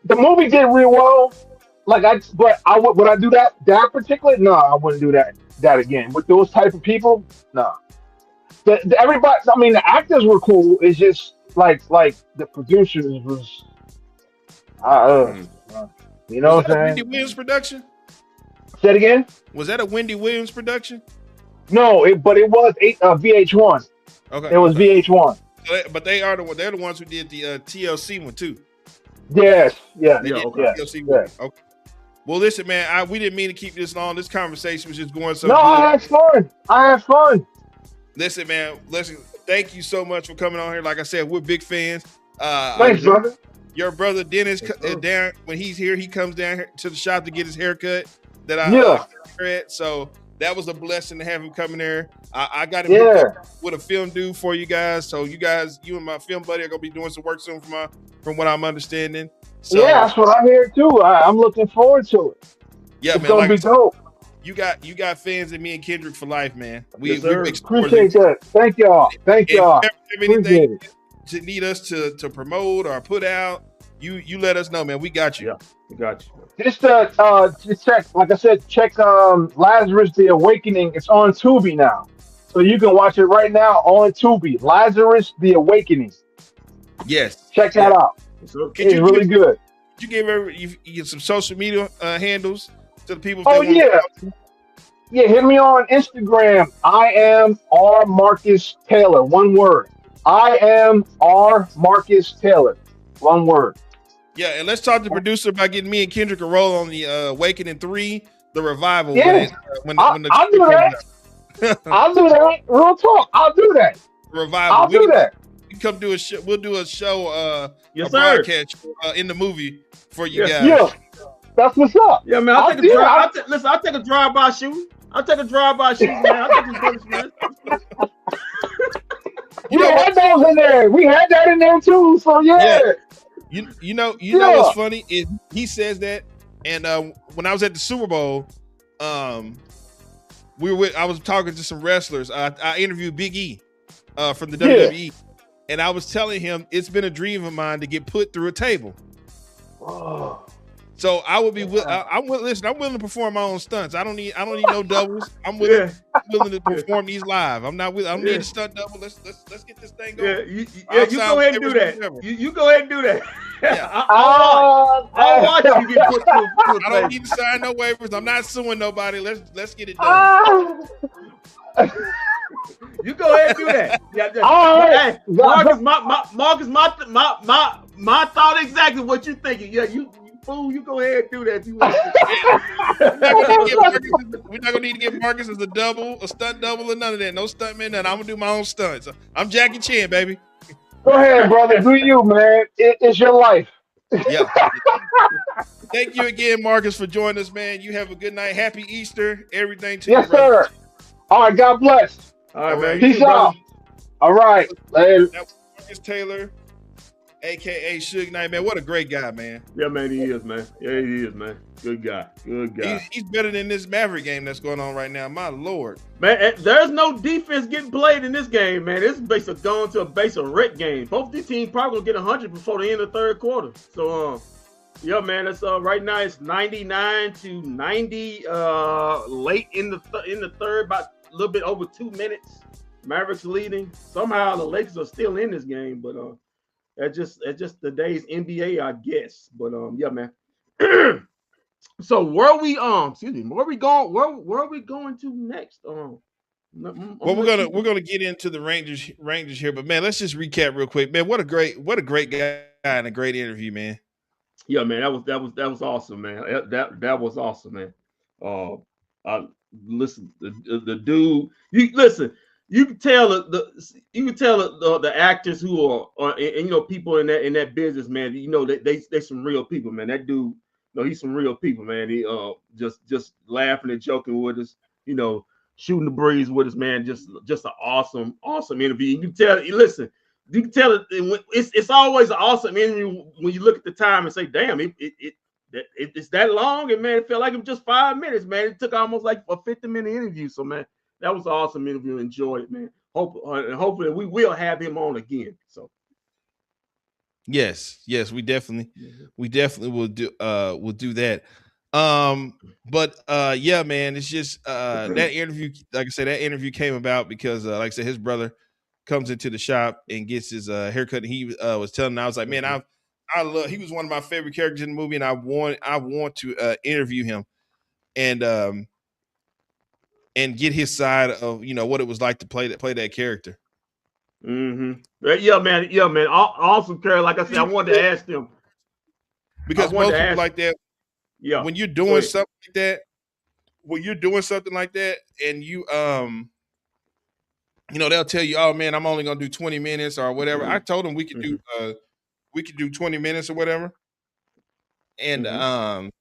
the movie did real well. But would I do that particular? No, I wouldn't do that again with those type of people. No, everybody. I mean, the actors were cool. It's just like the producers was, you know Was what that a I'm Wendy saying? Williams production? Say it again. Was that a Wendy Williams production? No, but it was VH1. Okay, It was okay. VH1. But they're the ones who did the TLC one too. Yes, yeah, They did okay. the TLC yeah. one. Okay. Well, listen, man, we didn't mean to keep this long. This conversation was just going so No, good. I had fun. Listen, man, thank you so much for coming on here. Like I said, we're big fans. Thanks, brother. Your brother Dennis down when he's here, he comes down here to the shop to get his haircut. That I read. So that was a blessing to have him coming there. I got him hooked up with a film dude for you guys. So you and my film buddy are gonna be doing some work soon from what I'm understanding. So Yeah, that's what I hear too. I'm looking forward to it. yeah, It's man, gonna be dope. You got fans in me and Kendrick for life, man. Yes, sir. Appreciate that. Thank y'all. If you ever have Appreciate anything it. to need us to promote or put out, you let us know, man. We got you. Yeah, we got you. Just check, like I said, check Lazarus the Awakening. It's on Tubi now. So you can watch it right now on Tubi. Lazarus the Awakening. Yes. Check that out. Yes, sir. It's really good. You give some social media handles to the people. Oh yeah. Yeah, hit me on Instagram. I am R Marcus Taylor. One word. I am R Marcus Taylor. One word. Yeah, and let's talk to the producer about getting me and Kendrick a role on the Awakening 3, the revival. Yeah. I'll do that. I'll do that. Real talk. I'll do that. Revival. I'll do that. We come do a show. We'll do a show. Yes, a sir. broadcast in the movie for you guys. Yeah. That's what's up. Yeah, man. I'll take a drive-by shoot. I'll take a drive-by shoot, man. I'll take some footage, man. You had those in there. We had that in there too. So yeah. You know what's funny is he says that, and when I was at the Super Bowl, I was talking to some wrestlers. I interviewed Big E from the WWE, and I was telling him it's been a dream of mine to get put through a table. Oh. So I would be. I'm willing to perform my own stunts. I don't need no doubles. I'm willing to perform these live. I don't need a stunt double. Let's get this thing going. Yeah, you go ahead and do that. You go ahead and do that. Yeah. I'll watch you get put through. I don't need to sign no waivers. I'm not suing nobody. Let's get it done. You go ahead and do that. Hey, Marcus, my thought exactly what you thinking. Yeah, you fool, you go ahead and do that if you want to. We're not gonna need to get Marcus as a stunt double, or none of that. No stunt man, nothing. I'm gonna do my own stunts. I'm Jackie Chan, baby. Go ahead, brother. Do you, man? It's your life. Yeah. Thank you again, Marcus, for joining us, man. You have a good night. Happy Easter. Everything to you. Yes, sir. All right. God bless. All right, man. Peace out. All right. Later. That was Marcus Taylor, aka Suge Knight, man. What a great guy, man. Yeah, man, he is, man. Yeah, he is, man. Good guy. Good guy. He's better than this Maverick game that's going on right now. My Lord. Man, there's no defense getting played in this game, man. This is basically going to a base of wreck game. Both these teams probably gonna get 100 before the end of the third quarter. So, yeah, man, it's right now it's 99 to 90. Late in the third, about a little bit over 2 minutes. Mavericks leading. Somehow the Lakers are still in this game, but that's just today's NBA, I guess. But yeah, man. So where are we going? Where are we going to next? Well, we're gonna get into the Rangers here, but man, let's just recap real quick, man. What a great guy and a great interview, man. Yeah, man, that was awesome, man. That was awesome, man. Listen, the dude. You can tell the actors who are and you know people in that business, man. You know they some real people, man. That dude, he's some real people, man. He just laughing and joking with us, shooting the breeze with us, man. Just an awesome interview. You can tell. You can tell it's always an awesome interview when you look at the time and say, "Damn, it's that long." And man, it felt like it was just 5 minutes, man. It took almost like a 50-minute interview. So man, that was an awesome interview. Enjoyed it, man. Hopefully we will have him on again. So yes, we definitely will do that. But yeah, man, it's just that interview, like I said, that interview came about because like I said, his brother comes into the shop and gets his haircut. And he was telling me, I was like, man, I love, he was one of my favorite characters in the movie, and I want to interview him and get his side of, you know, what it was like to play that character. Mm-hmm. Yeah, man. Yeah, man. Awesome, Carol. Like I said, I wanted to ask them because most people like that. Yeah. When you're doing something like that, and you know, they'll tell you, oh man, I'm only gonna do 20 minutes or whatever. I told them we could do 20 minutes or whatever. And hold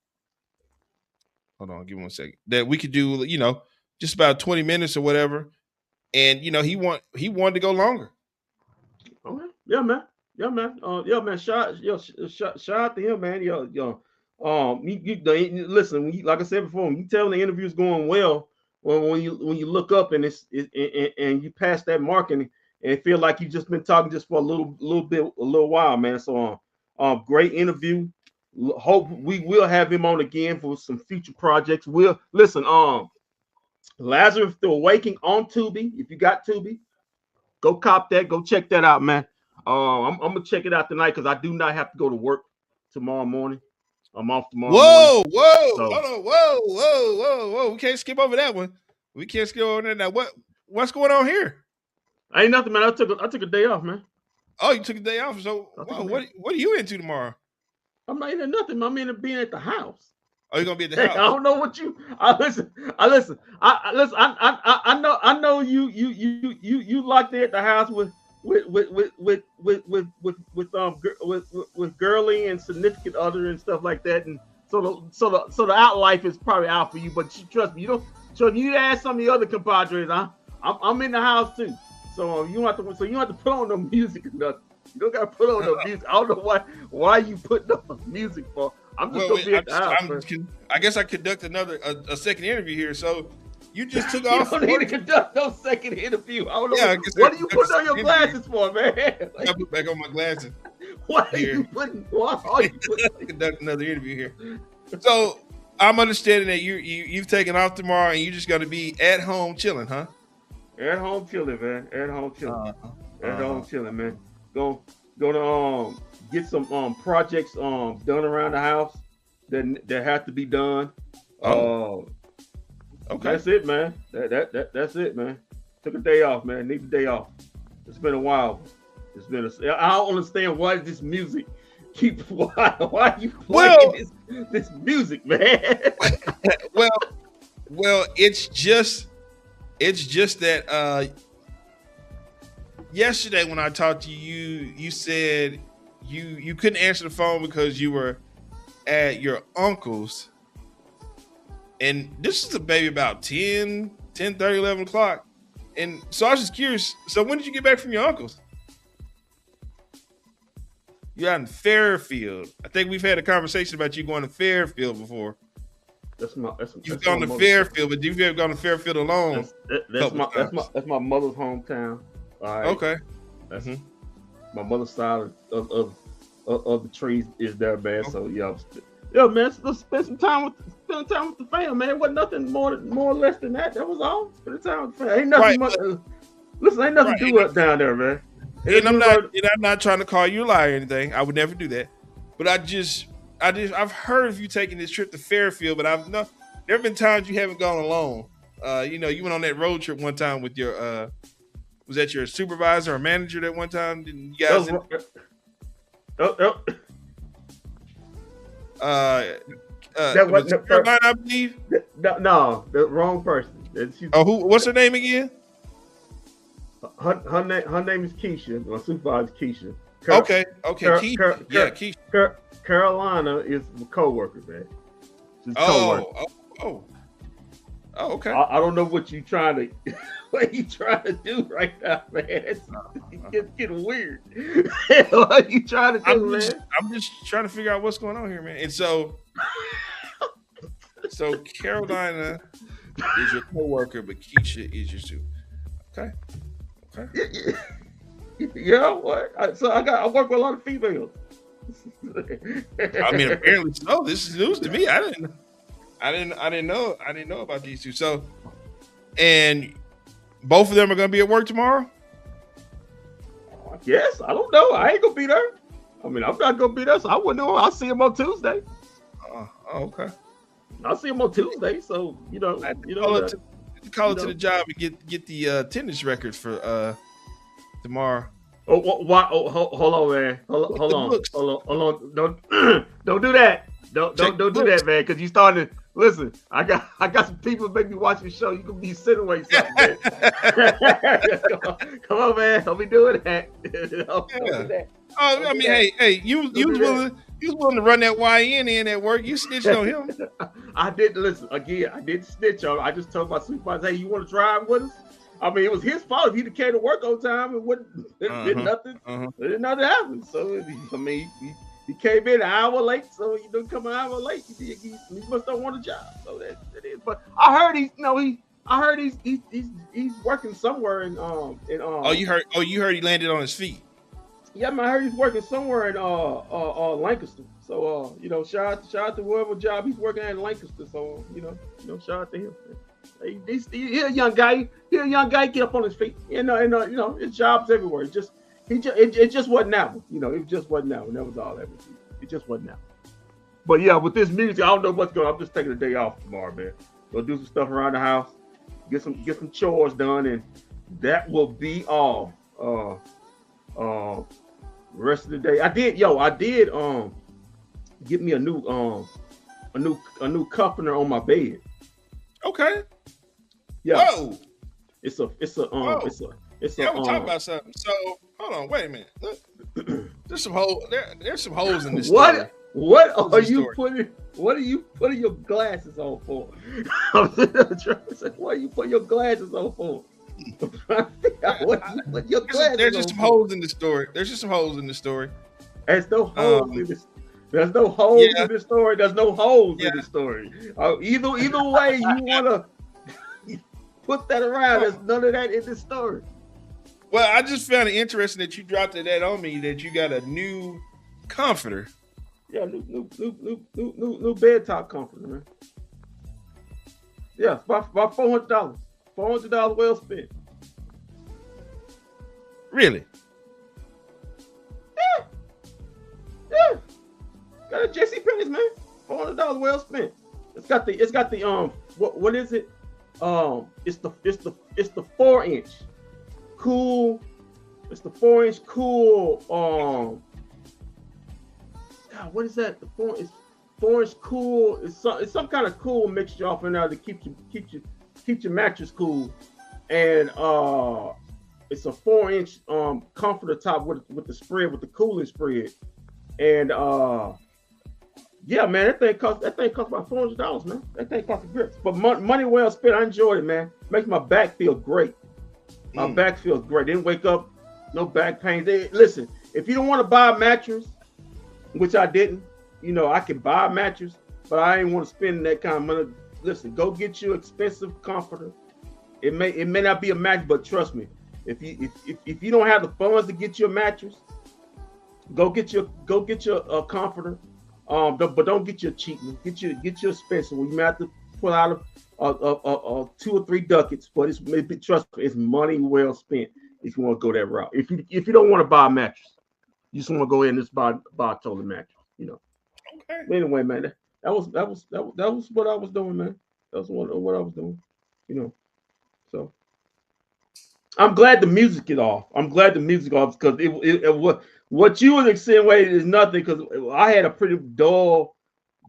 on, give me 1 second. That we could do, you know, just about 20 minutes or whatever. And you know, he wanted to go longer. Okay. Yeah, man. Yeah, man. Yeah, man. Shout out to him, man. You listen. Like I said before, when you tell the interview's going well, when you look up and and you pass that mark and it feel like you just been talking just for a little while, man. So, great interview. Hope we will have him on again for some future projects. We'll listen. Lazarus the Awakening on Tubi. If you got Tubi, go cop that. Go check that out, man. I'm gonna check it out tonight because I do not have to go to work tomorrow morning. I'm off tomorrow morning. Whoa. We can't skip over that one. We can't skip over that. Now, what's going on here? Ain't nothing, man. I took a day off, man. Oh, you took a day off. So what are you into tomorrow? I'm not into nothing. I'm into being at the house. Oh, you're gonna be at the house. I don't know what you. Listen. I know you locked there at the house with girly and significant other and stuff like that, and so the out life is probably out for you. But trust me, you don't. So if you ask some of the other compadres, I'm in the house too. So you don't have to put on no music or nothing. You don't gotta put on no music. I don't know why you put no music for. I'm just gonna be at the house. I guess I conduct a second interview here. So you just took off. You don't need to conduct no second interview. I don't know. What are you putting on your glasses for, man? I put back on my glasses. Why are you putting? Conduct another interview here. So I'm understanding that you've taken off tomorrow and you're just gonna be at home chilling, huh? At home chilling, man. At home chilling. At home chilling, man. Go to get some projects done around the house that have to be done. Okay. That's it, man. That's it, man. Took a day off, man. Need a day off. It's been a while. I don't understand why this music why are you playing this music, man? well, it's just that yesterday when I talked to you, you said you couldn't answer the phone because you were at your uncle's, and this is a baby about 10:30, 11 o'clock, and so I was just curious. So when did you get back from your uncle's? You're out in Fairfield. I think we've had a conversation about you going to Fairfield before. You've gone to Fairfield, but you've ever gone to Fairfield alone? That's my mother's hometown. All right. Okay. That's my mother's side of the trees is there, man. Okay. So yeah, man. Let's spend some time with the fam, man. Wasn't nothing more or less than that. That was all. Spend time with the fam. Ain't nothing much. Listen, ain't nothing to do up down there, man. And I'm not trying to call you a liar or anything. I would never do that. But I've heard of you taking this trip to Fairfield, but there have been times you haven't gone alone. You went on that road trip one time with your was that your supervisor or manager that one time? Didn't you guys? That was Caroline, I believe. No, the wrong person. What's her name again? Her name is Keisha. My supervisor is Keisha. Okay. Keisha. Carolina is a co-worker, man. She's co-worker. Okay. I don't know what you trying to do right now, man. It's getting weird. What are you trying to do, man? I'm just trying to figure out what's going on here, man. And so Carolina is your co-worker, but Keisha is your super. Okay. Yeah, what? I work with a lot of females. I mean, apparently so. This is news to me. I didn't. I didn't know about these two. So, and both of them are gonna be at work tomorrow. I guess. I don't know. I ain't gonna be there. I mean, I'm not gonna be there, so I wouldn't know. I'll see him on Tuesday. Okay. I'll see him on Tuesday. So call it to the job and get the attendance records for tomorrow. Oh, why? Oh, hold on, man. Hold on. Don't do that. Don't do that, man. Because you starting to listen. I got some people make me watch the show. You can be sitting away something, man. Come on, man. Don't be doing that. Don't do that. Oh, I mean, hey, you was willing to run that YN in at work. You snitched on him. I didn't listen again. I didn't snitch on him. I just told my supervisor, hey, you want to drive with us? I mean, it was his fault if he came to work on time and did nothing. Did nothing happen. So I mean, he came in an hour late. So he didn't come an hour late. He must not want a job. So that is. But I heard he's working somewhere in you heard he landed on his feet. Yeah, man, I heard he's working somewhere in Lancaster. So shout out to whatever job he's working at in Lancaster. So shout out to him. He's a young guy. He's a young guy. Get up on his feet. His job's everywhere. It just wasn't that one. It just wasn't that one. That was all that was. It just wasn't that one. But yeah, with this music, I don't know what's going on. I'm just taking a day off tomorrow, man. Go do some stuff around the house. Get some chores done, and that will be all. Rest of the day, I did get me a new comforter on my bed. Okay. Yeah. Whoa. It's a yeah, we're talking about something. So hold on, wait a minute. Look, there's some holes. There's some holes in this story. What are you putting your glasses on for? I'm trying to say, what are you putting your glasses on for? There's just some holes in the story. There's no holes in the story. There's no holes in the story. There's no holes in the story. Either way you wanna put that around, there's none of that in the story. Well, I just found it interesting that you dropped that on me, that you got a new comforter. Yeah, new bed top comforter, man. Yeah, about $400. $400 well spent. Really? Yeah. Got a JC Penney's, man. $400 well spent. It's got the what is it? It's the 4-inch cool. It's the 4-inch cool. God, what is that? The 4-inch cool. It's some kind of cool mixture off in there to keep your mattress cool, and it's a 4-inch comforter top with the spread, with the cooling spread, and yeah, man, that thing cost about $400, man. That thing cost a grip, but money well spent. I enjoyed it, man. Makes my back feel great. My back feels great. Didn't wake up, no back pain. Listen, if you don't want to buy a mattress, which I didn't, I can buy a mattress, but I ain't want to spend that kind of money. Listen, go get you an expensive comforter. It may not be a mattress, but trust me, if you don't have the funds to get you a mattress, go get you a comforter. But don't get you a cheap one. Get you expensive one. You may have to pull out a 2 or 3 ducats, but trust me, it's money well spent if you want to go that route. If you don't want to buy a mattress, you just want to go in and just buy a total mattress. Okay. But anyway, man, that was what I was doing, man. That was what I was doing. So I'm glad the music is off. Because what you was insinuating is nothing. Because I had a pretty dull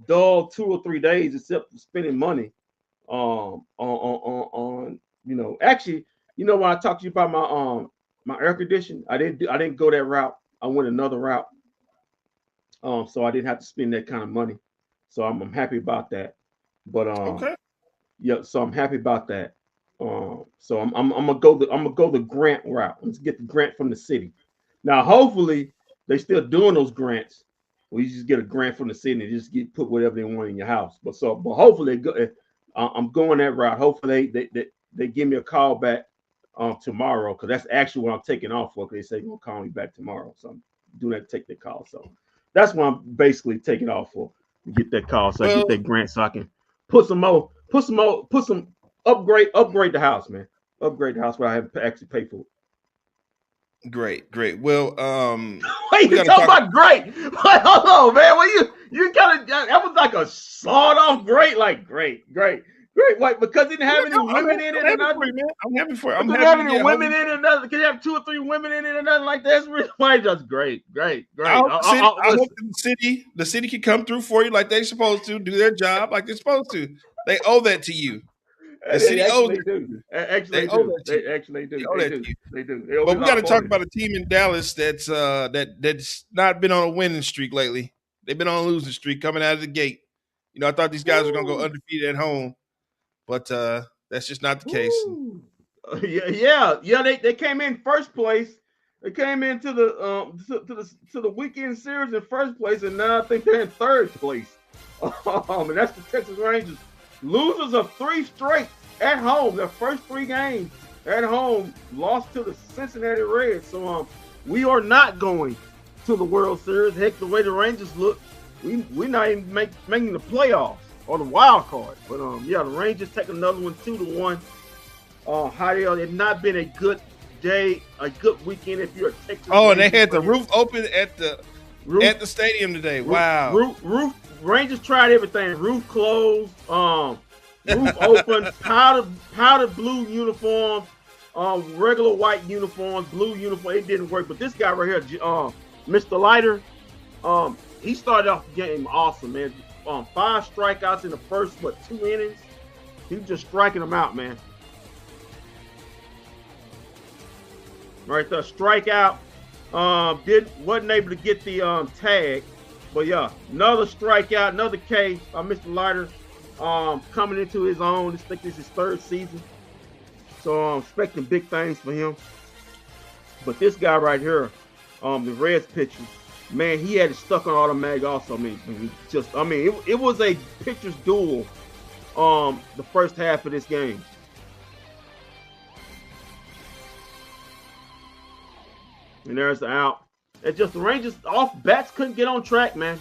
2 or 3 days, except for spending money on Actually, when I talked to you about my air conditioning, I didn't go that route. I went another route. So I didn't have to spend that kind of money. So I'm happy about that. But okay. Yeah, so I'm happy about that. So I'm gonna go the grant route. Let's get the grant from the city. Now, hopefully, they still doing those grants. Where you just get a grant from the city and just put whatever they want in your house. But hopefully, I'm going that route. Hopefully, they give me a call back tomorrow, because that's actually what I'm taking off for. Because they say they're gonna call me back tomorrow, so I'm doing that to take that call. So that's what I'm basically taking off for, to get that call, so I get that grant, so I can put some upgrade the house, man. Upgrade the house where I have to actually pay for it. Great. Well, wait, you talking about great? Wait, hold on, man. Well, you kind of that was like a sawed off great, like great. Wait, because it didn't have any women in it or nothing. I'm happy for it. I'm happy have any women in it or nothing. Can you have 2 or 3 women in it or nothing like that? That's really why just great. I hope the city can come through for you like they're supposed to, do their job like they're supposed to. They owe that to you. The city owes it. They do. But we got to talk about a team in Dallas that's not been on a winning streak lately. They've been on a losing streak coming out of the gate. You know, I thought these guys were going to go undefeated at home, but that's just not the case. Yeah. They came in first place. They came into the weekend series in first place, and now I think they're in third place. And that's the Texas Rangers. Losers of 3 straight at home. Their first 3 games at home lost to the Cincinnati Reds. So we are not going to the World Series. Heck, the way the Rangers look, we're not even making the playoffs or the wild card. But the Rangers take another one 2-1. Hideo, it's not been a good day, a good weekend if you're a Texas. Oh, and they had the roof open at the stadium today. Wow. Roof Rangers tried everything. Roof closed, roof open, powder blue uniforms, regular white uniforms, blue uniform. It didn't work. But this guy right here, Mr. Leiter, he started off the game awesome, man. 5 strikeouts in the first 2 innings. He was just striking them out, man. Right there, strikeout. Wasn't able to get the tag. But yeah, another strikeout, another K by Mr. Leiter, coming into his own. I think this is his 3rd season. So I'm expecting big things for him. But this guy right here, the Reds pitcher, man, he had it stuck on automatic also. It was a pitcher's duel the first half of this game. And there's the out. It's just the Rangers off bats couldn't get on track, man.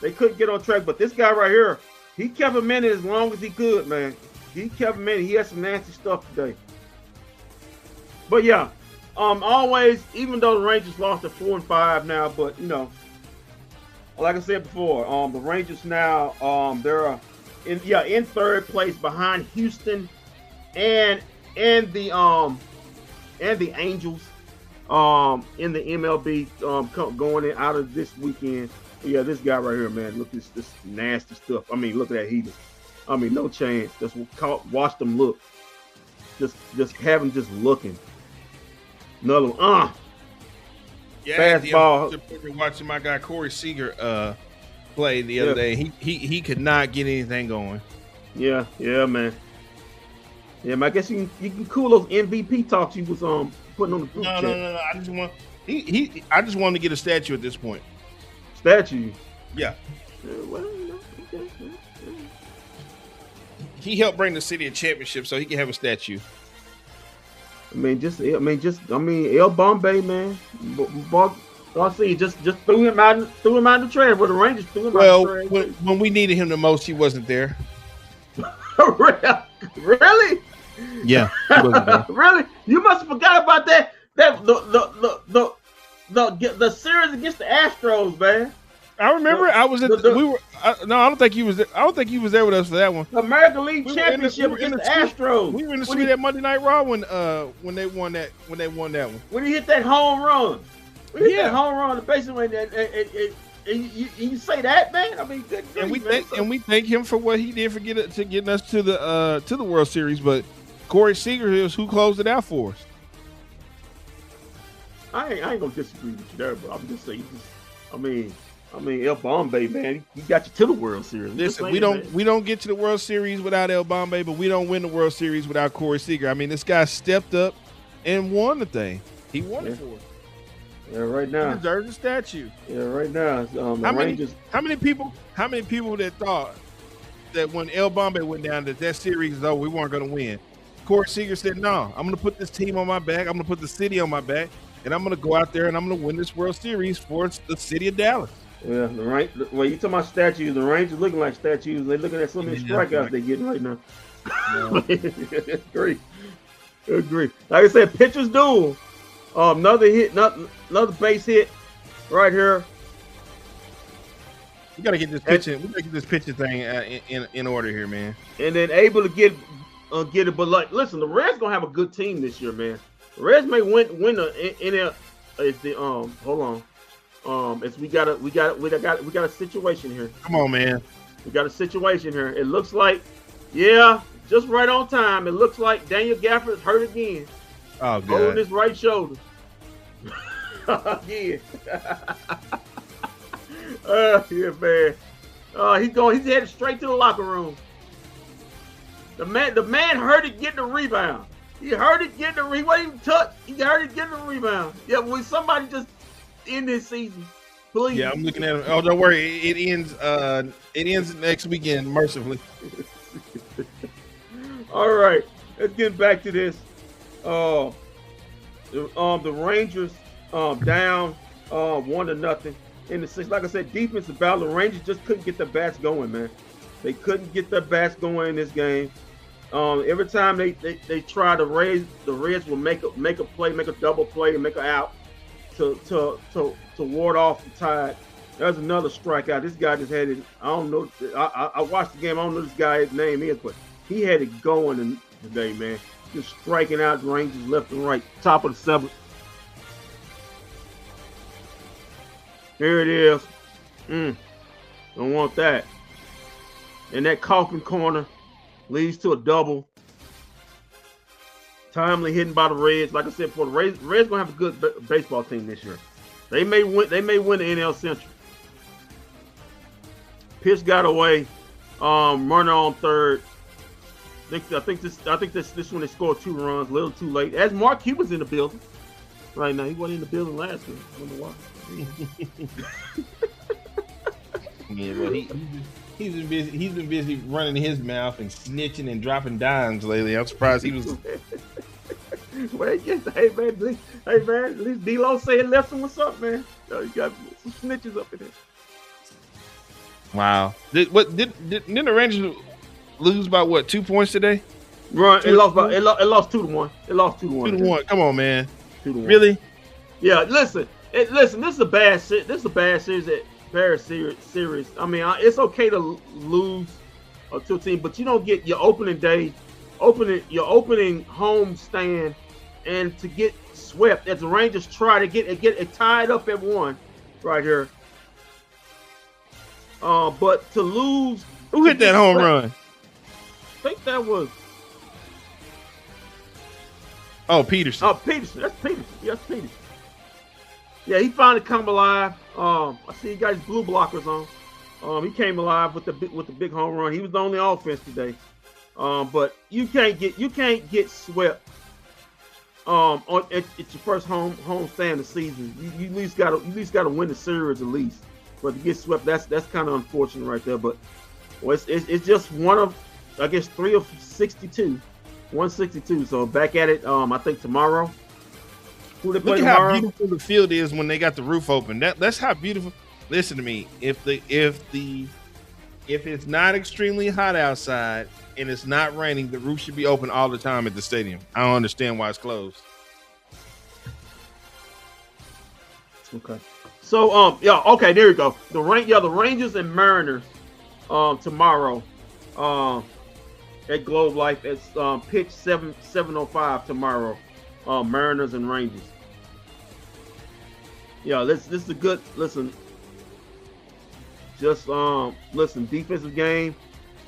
They couldn't get on track. But this guy right here, he kept him in it as long as he could, man. He kept him in it. He had some nasty stuff today. But yeah, always, even though the Rangers lost at 4-5 now, but you know, like I said before, the Rangers now they're in 3rd place behind Houston and the Angels. In the MLB going in out of this weekend. Yeah, this guy right here, man. Look at this nasty stuff. Look at that heater. No chance. Just watch them look. Just have them just looking. Another one. Yeah, fastball. Watching my guy Corey Seager play the other day. He could not get anything going. Yeah, man. Yeah, man. I guess you can cool those MVP talks you was putting on the group chat. No. I just want him to get a statue at this point. Statue? Yeah. Well, okay. He helped bring the city a championship, so he can have a statue. El Bombay, man. I see, just threw him out the trash. But the Rangers threw him out the trash. When we needed him the most, he wasn't there. Really? Yeah. He wasn't there. Really? You must have forgot about that. The series against the Astros, man. I remember. I don't think he was there. I don't think he was there with us for that one. The American League Championship against the Astros. We were in the suite at Monday Night Raw when they won that one. When he hit that home run. That home run. Basically, you say that, man. We thank him for what he did for getting us to the World Series. But Corey Seager is who closed it out for us. I ain't gonna disagree with you there, but I'm just saying. El Bombay, man, he got you to the World Series. Listen, we don't get to the World Series without El Bombay, but we don't win the World Series without Corey Seager. This guy stepped up and won the thing. He won it for us. Yeah, right now. He deserves a statue. Yeah, right now. How many people that thought that when El Bombay went down that series is over, we weren't going to win? Corey Seager said, "No, I'm going to put this team on my back. I'm going to put the city on my back, and I'm going to go out there and I'm going to win this World Series for the city of Dallas." Yeah, the range. Well, you talking about statues? The Rangers looking like statues. They looking at so many strikeouts they getting right now. Agree. Agree. Like I said, pitchers duel. Another hit, another base hit, right here. We gotta get this pitching. We gotta get this pitching thing in order here, man. And then able to get it. But like, listen, the Reds gonna have a good team this year, man. The Reds may win the NL. It's the hold on. It's we got a situation here. Come on, man. We got a situation here. It looks like, yeah, just right on time. It looks like Daniel Gafford's hurt again. Oh, God. Holding his right shoulder. Yeah. Yeah, man. He's headed straight to the locker room. The man heard it getting a rebound. He heard it getting a rebound. He wasn't even touched. He heard it getting a rebound. Yeah, will somebody just end this season, please? Yeah, I'm looking at him. Oh, don't worry. It ends next weekend, mercifully. All right. Let's get back to this. The Rangers down 1-0 in the sixth. Like I said, defensive battle. The Rangers just couldn't get their bats going, man. They couldn't get their bats going in this game. Every time they try to raise, the Reds will make a play, make a double play, and make an out to ward off the Tide. There's another strikeout. This guy just had it. I don't know. I watched the game. I don't know this guy's name is, but he had it going today, man. Just striking out the Rangers left and right. Top of the seventh. Here it is. Don't want that. And that coffin corner leads to a double. Timely hitting by the Reds. Like I said before, the Reds gonna have a good baseball team this year. They may win the NL Central. Pitch got away. Runner on third. I think this one they scored 2 runs. A little too late. As Mark Cuban's in the building right now. He wasn't in the building last week. I don't know why. Yeah, well, he's been busy running his mouth and snitching and dropping dimes lately. I'm surprised he was. Well, hey man, at least D-Lo said left him what's up, man. You got some snitches up in there. Wow. Didn't the Rangers lose by what, 2 points today? Right, it lost 2-1. It lost 2-1. 2-1. Come on, man. 2-1. Really? Yeah. Listen. This is a bad series. This is a bad series. I mean, it's okay to lose to a team, but you don't get your opening day, your opening home stand, and to get swept as the Rangers try to get it tied up at 1 right here. But to lose. Who hit that home run? I think that was. Oh, Peterson. Oh, Peterson. That's Peterson. Yes, Peterson. Yeah, he finally come alive. I see he got his blue blockers on. He came alive with the big home run. He was the only offense today. But you can't get swept. It's your first home stand of the season. You at least gotta win the series at least. But to get swept, that's kind of unfortunate right there. But well, it's just one of, I guess, 3 of 62, 162. So back at it. I think tomorrow. Look at how beautiful the field is when they got the roof open. That's how beautiful. Listen to me. If it's not extremely hot outside and it's not raining, the roof should be open all the time at the stadium. I don't understand why it's closed. Okay. So yeah, okay, there you go. The Rangers and Mariners tomorrow at Globe Life. It's pitch 7:05 tomorrow. Mariners and Rangers. Yeah, this is a good listen. Just listen, defensive game.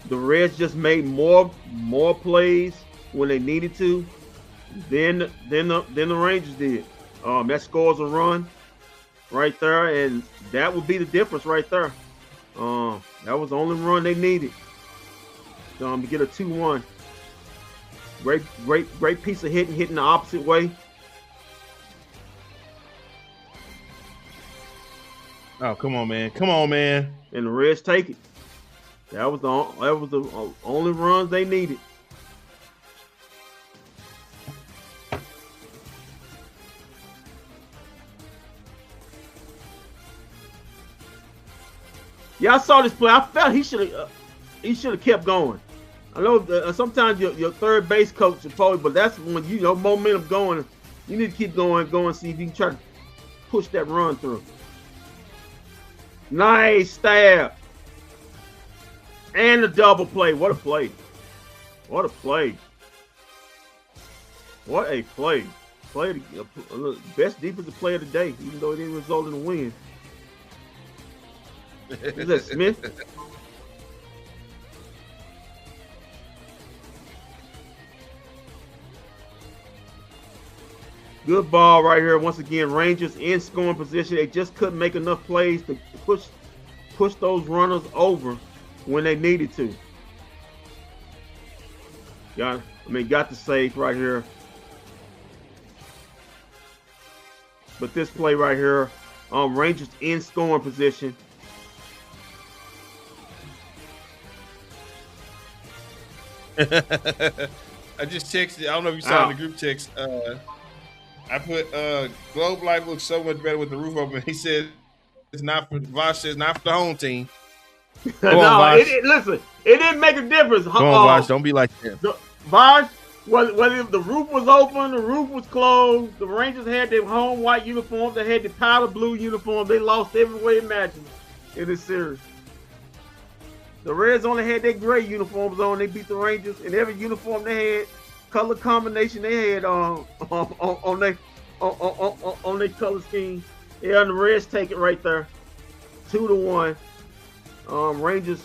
The Reds just made more plays when they needed to than the Rangers did. That scores a run right there, and that would be the difference right there. That was the only run they needed to get a 2-1. Great piece of hitting the opposite way. Oh, come on, man. Come on, man. And the Reds take it. That was the only runs they needed. Yeah, I saw this play. I felt he should have kept going. I know sometimes your third base coach is probably, but that's when you know momentum going. You need to keep going, see if you can try to push that run through. Nice stab. And the double play. What a play. What a play. What a play. Best defensive play of the day, even though it didn't result in a win. Is that Smith? Good ball right here. Once again, Rangers in scoring position. They just couldn't make enough plays to push those runners over when they needed to. Got the save right here. But this play right here, Rangers in scoring position. I just texted. I don't know if you saw in the group text. I put Globe Life looks so much better with the roof open. He said it's not for Vosh says not for the home team. No, listen, it didn't make a difference. Go on, Vosh, don't be like that. Vosh, whether the roof was open, the roof was closed, the Rangers had their home white uniform, they had the powder blue uniform. They lost every way imaginable in this series. The Reds only had their gray uniforms on. They beat the Rangers, and every uniform they had, color combination they had on their color scheme. Yeah, and the Reds take it right there, 2-1. Rangers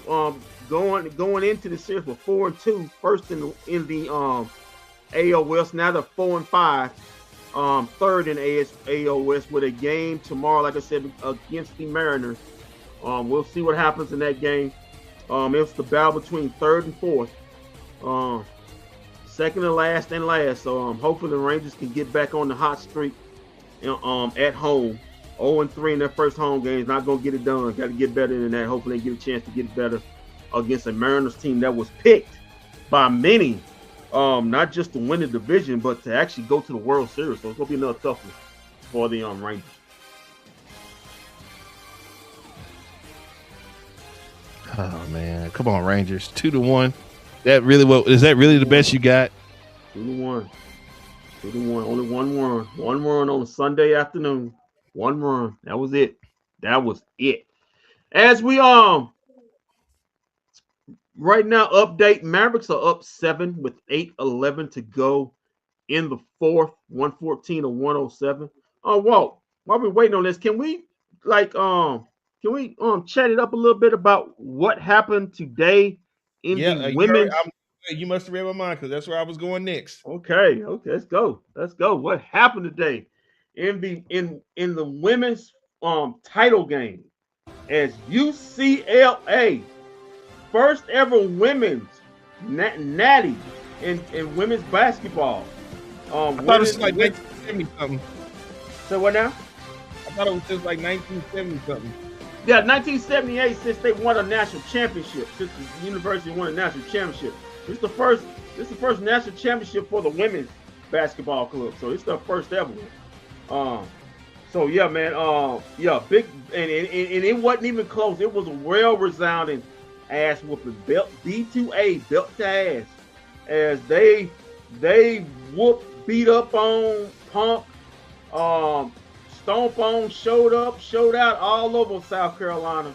going into the series with 4-2, first in the AL West. Now they're 4-5, third in AL West with a game tomorrow, like I said, against the Mariners. We'll see what happens in that game. It's the battle between third and fourth, second and last. So hopefully the Rangers can get back on the hot streak at home. 0-3 in their first home game is not going to get it done. Got to get better than that. Hopefully they get a chance to get better against a Mariners team that was picked by many, not just to win the division, but to actually go to the World Series. So it's going to be another tough one for the Rangers. Oh man, come on, Rangers, 2-1. Is that really the best you got? 2-1. Only one run. One run on a Sunday afternoon. One run. That was it. As we right now update, Mavericks are up 7 with 8:11 to go in the fourth, 114-107. Walt, while we're waiting on this, can we chat it up a little bit about what happened today in the women's? You must have read my mind because that's where I was going next. Okay, let's go. What happened today in the women's title game as UCLA first ever women's natty in women's basketball? I thought it was like 1970 something. So what now? I thought it was just like 1970 something. Yeah, 1978, since they won a national championship, since the university won a national championship. This is the first national championship for the women's basketball club. So it's their first ever one. So yeah, man, big, and it wasn't even close. It was a well-resounding ass whooping, B2A, belt to ass, as they beat up on, pump, stomp on, showed out all over South Carolina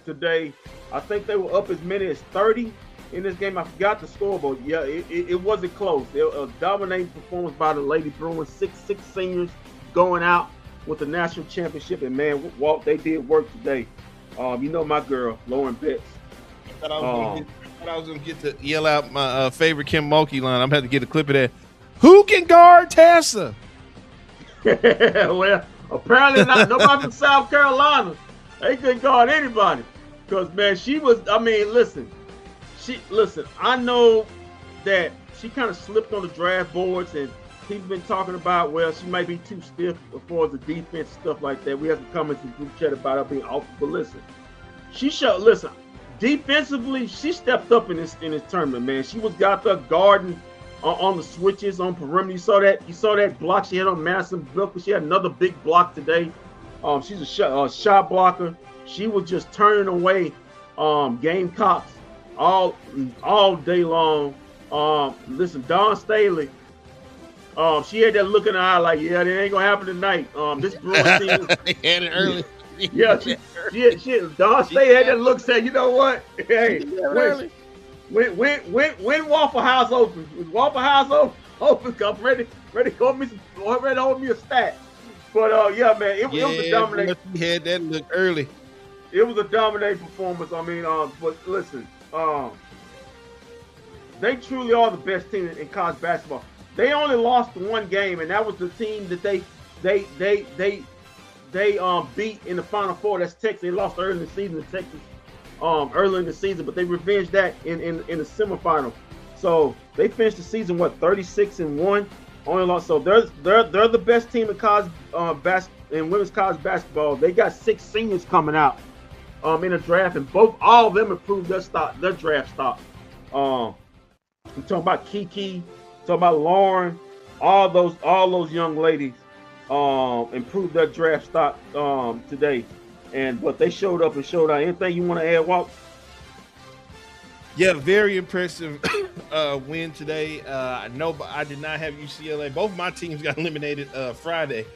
today. I think they were up as many as 30 in this game. I forgot the score, but yeah, it wasn't close. It was a dominating performance by the Lady Bruins. 6 seniors going out with the national championship, and man, Walt, they did work today. You know my girl, Lauren Betts. I thought I was going to get to yell out my favorite Kim Mulkey line. I'm going to have to get a clip of that. Who can guard Tessa? Well, apparently not. Nobody from South Carolina. They couldn't guard anybody. Because, man, listen, I know that she kind of slipped on the draft boards, and people been talking about, well, she might be too stiff as far as the defense and stuff like that. We have to come into the group chat about her being off. But listen, defensively, she stepped up in this tournament, man. She was got there guarding on the switches on perimeter. You saw that block she had on Madison Booker. She had another big block today. She's a shot blocker. she was just turning away Gamecocks all day long. Listen, Dawn Staley, she had that look in her eye like, yeah, it ain't gonna happen tonight. This Bruins team, had it early. yeah, she Dawn Staley had that look, said, you know what? Hey, when Waffle House opens, when Waffle House opens, I'm ready to hold me a stat. But yeah, man, it was a dominating. He had that look early. It was a dominating performance. I mean, but listen, they truly are the best team in college basketball. They only lost one game, and that was the team that they beat in the Final Four. That's Texas. They lost early in the season to Texas, early in the season, but they revenged that in the semifinal. So they finished the season 36-1. Only lost. So they're the best team in college in women's college basketball. They got 6 seniors coming out in a draft, and all of them improved their draft stock. I'm talking about Kiki, talking about Lauren, all those young ladies improved their draft stock today. But they showed up and showed out. Anything you want to add, Walt? Yeah, very impressive win today. I know I did not have UCLA. Both of my teams got eliminated Friday,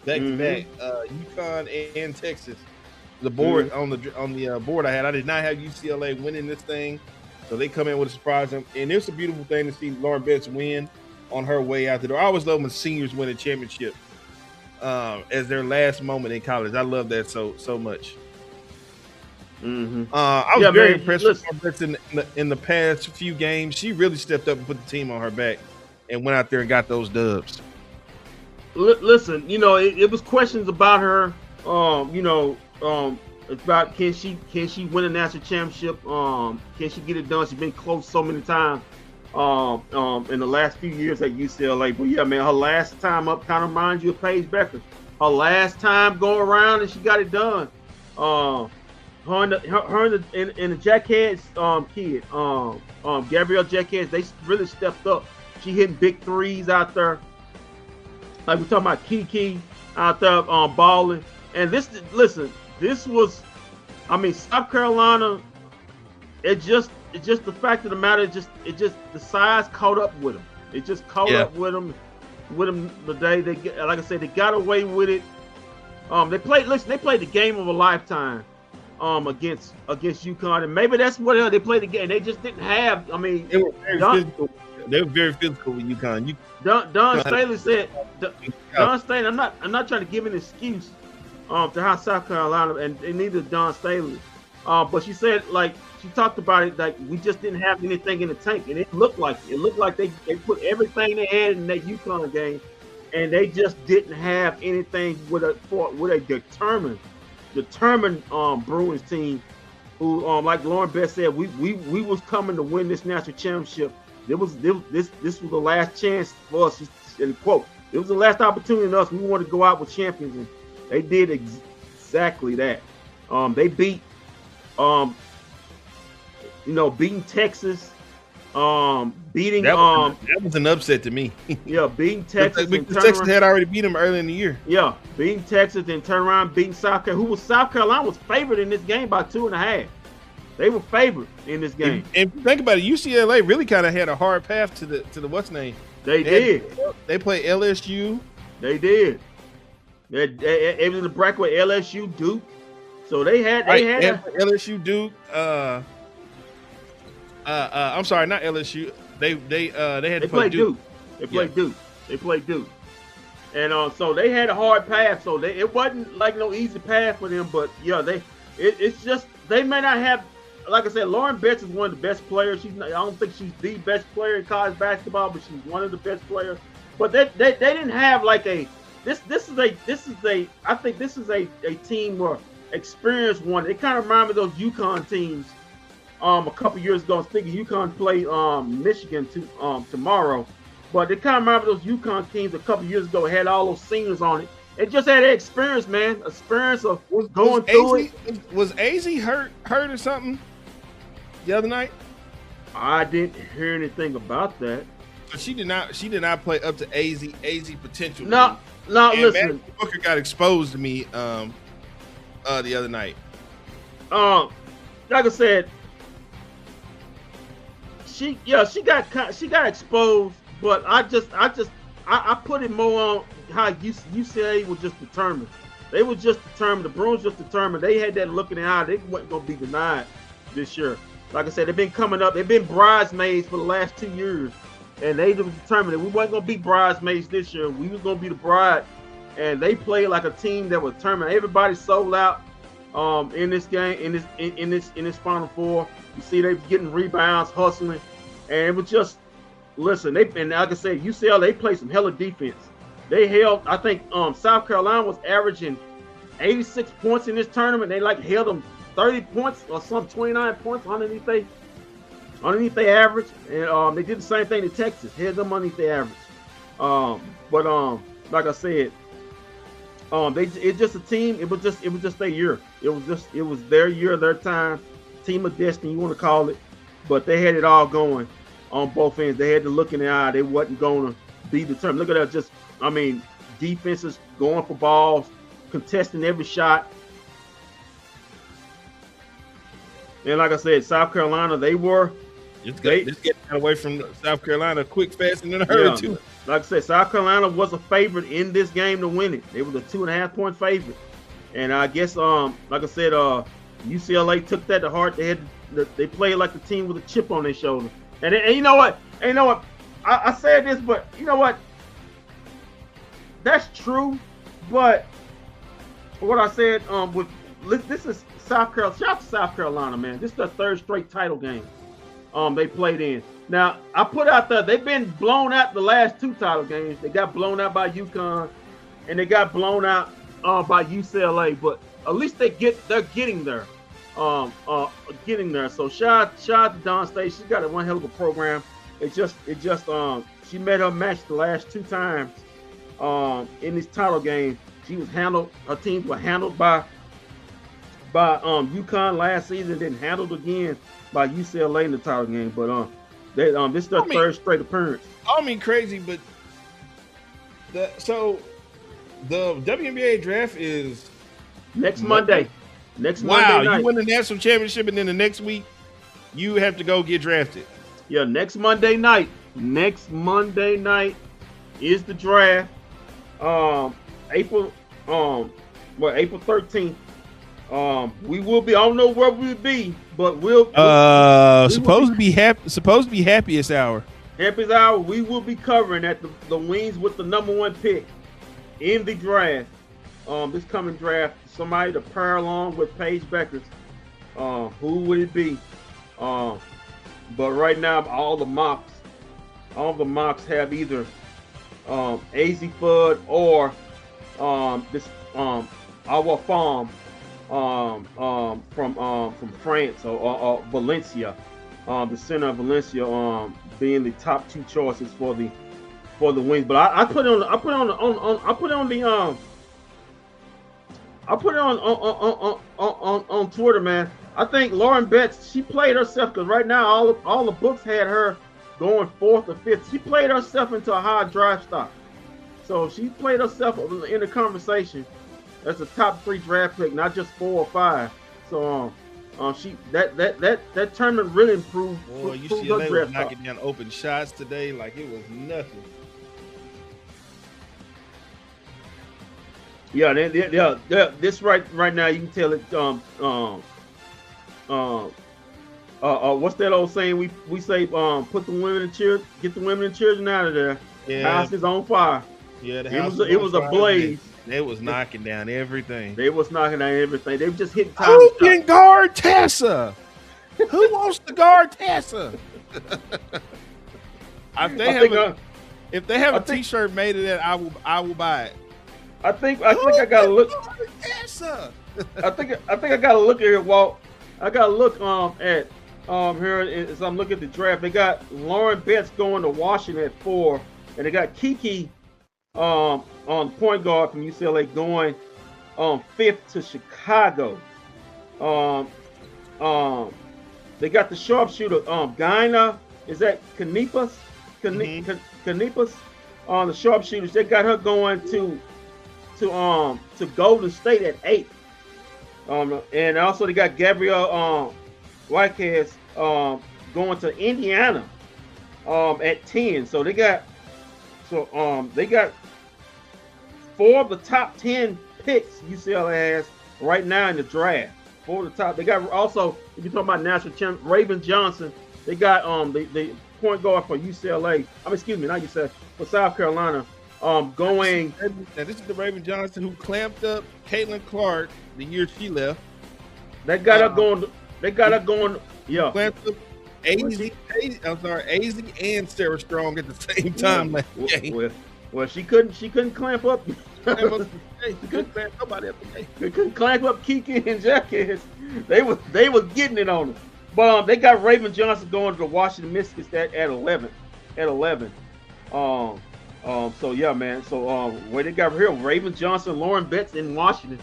back to back. UConn and Texas. The board on the board I did not have UCLA winning this thing, so they come in with a surprise. And it's a beautiful thing to see Lauren Betts win on her way out the door. I always love when seniors win a championship as their last moment in college. I love that so much. I was very impressed with Lauren Betts in the past few games. She really stepped up and put the team on her back and went out there and got those dubs. Listen, it was questions about her. About can she win a national championship? Can she get it done? She's been close so many times in the last few years at UCLA. But yeah, man, her last time up kind of reminds you of Paige Becker. Her last time going around and she got it done. Her and the Jackheads kid, Gabrielle Jackheads, they really stepped up. She hitting big threes out there. Like we're talking about Kiki out there balling. And this was, South Carolina. It just the fact of the matter. It just the size caught up with them. It just caught up with them the day like I said, they got away with it. They played the game of a lifetime against UConn, and maybe that's what they played the game. They just didn't have. They were very physical. They were very physical with UConn. Don Staley said. Don Staley. I'm not trying to give an excuse to how South Carolina, and neither Don Staley. But she said, like, she talked about it, like, we just didn't have anything in the tank, and it looked like they put everything they had in that UConn game, and they just didn't have anything with a determined Bruins team, who like Lauren Betts said, we was coming to win this national championship. This was the last chance for us. And quote, it was the last opportunity for us. We wanted to go out with champions, and they did exactly that. They beat, beating Texas, beating that was an upset to me. Yeah, beating Texas. Texas had already beat them early in the year. Yeah, beating Texas, then turn around beating South Carolina. South Carolina was favored in this game by 2.5. They were favored in this game. And think about it, UCLA really kind of had a hard path to the what's name. They did. They played LSU. They did. It was in the bracket with LSU, Duke. So they had LSU, Duke. I'm sorry, not LSU. They had to play Duke. They played Duke. And so they had a hard path. So it wasn't like no easy path for them. But yeah, it's just they may not have. Like I said, Lauren Betts is one of the best players. I don't think she's the best player in college basketball, but she's one of the best players. But they didn't have like a this is a I think this is a team where experience won. It kind of reminded me of those UConn teams a couple years ago. Speaking, UConn play Michigan tomorrow, but it kind of reminded me of those UConn teams a couple years ago. Had all those seniors on it. It just had experience, man. Experience of going through it. Was AZ hurt or something the other night? I didn't hear anything about that. But she did not play up to AZ potential. No, listen. Matthew Booker got exposed to me the other night. like I said, she got exposed, but I put it more on how UCLA was just determined. They were just determined. The Bruins just determined. They had that look in their eye. They wasn't gonna be denied this year. Like I said, they've been coming up. They've been bridesmaids for the last 2 years, and they were determined that we wasn't gonna be bridesmaids this year. We was gonna be the bride, and they played like a team that was determined. Everybody sold out in this game, in this Final Four. You see, they getting rebounds, hustling, and it was just listen. And like I said, UCLA they played some hella defense. They held. I think South Carolina was averaging 86 points in this tournament. They like held them 30 points or some 29 points underneath they average, and they did the same thing to Texas, held them underneath the average. But like I said, it's just a team. It was just their year. It was their year, their time, team of destiny, you want to call it. But they had it all going on both ends. They had the look in the eye. They wasn't going to be determined. Look at that, defenses going for balls, contesting every shot. And like I said, South Carolina, they were. Just get away from South Carolina quick, fast, and in a hurry too. Like I said, South Carolina was a favorite in this game to win it. They was a 2.5-point favorite, and I guess like I said, UCLA took that to heart. They played like a team with a chip on their shoulder. And you know what? I said this, but you know what? That's true. But what I said this is South Carolina. Shout out to South Carolina, man. This is their third straight title game they played in. Now, I put out there, they've been blown out the last 2 title games. They got blown out by UConn, and they got blown out by UCLA. But at least they're getting there. Getting there. So shout out to Dawn State. She's got one hell of a program. It just she made her match the last 2 times in this title game. Her teams were handled by UConn last season, then handled again by UCLA in the title game. But this is their third straight appearance. I mean, crazy, but the WNBA draft is next Monday. Next wow, Monday night. You win the national championship, and then the next week you have to go get drafted. Yeah, next Monday night. Next Monday night is the draft. April 13th. We will be. I don't know where we'll be, but supposed to be happiest hour. Happiest hour. We will be covering at the Wings with the #1 pick in the draft. This coming draft, somebody to pair along with Paige Beckers. Who would it be? But right now, all the mocks have either AZ Fudd or this our farm from France or Valencia, the center of Valencia being the top 2 choices for the Wings. But I put it on Twitter, man. I think Lauren Betts, she played herself, because right now all the books had her going 4th or 5th. She played herself into a high draft stock. So she played herself in the conversation as a top 3 draft pick, not just 4 or 5. So that tournament really improved. Boy, UCLA was knocking down open shots today like it was nothing. Yeah, this right now you can tell it. What's that old saying we say? Put the women and children, get the women and children out of there. Yeah. House is on fire. Yeah, it was a blaze. They was knocking down everything. They was knocking down everything. They were just hitting time. Who can guard Tessa? Who wants to guard Tessa? If they have a T-shirt made of that, I will buy it. I think I gotta look. Tessa. I think I gotta look at it, Walt. I gotta look at here as I'm looking at the draft. They got Lauren Betts going to Washington at 4, and they got Kiki on point guard from UCLA going 5th to Chicago. They got the sharpshooter Guyana. Is that Kanipas? Kanipas on the sharpshooters. They got her going to Golden State at 8. And also they got Gabriel Whitehead going to Indiana at 10. So they got 4 of the top 10 picks UCLA has right now in the draft. 4 of the top. They got also, if you're talking about national champ, Raven Johnson. They got the point guard for UCLA. Excuse me, not UCLA, for South Carolina. Going. Now this is the Raven Johnson who clamped up Caitlin Clark the year she left. They got her going. They got her going. Yeah. Clamped up AZ and Sarah Strong at the same time last game. Well, she couldn't clamp up. She couldn't clamp nobody up. They couldn't clamp up Kiki and Jackass. They was getting it on them. But they got Raven Johnson going to the Washington Mystics at 11. So yeah, man. So where they got here, Raven Johnson, Lauren Betts in Washington.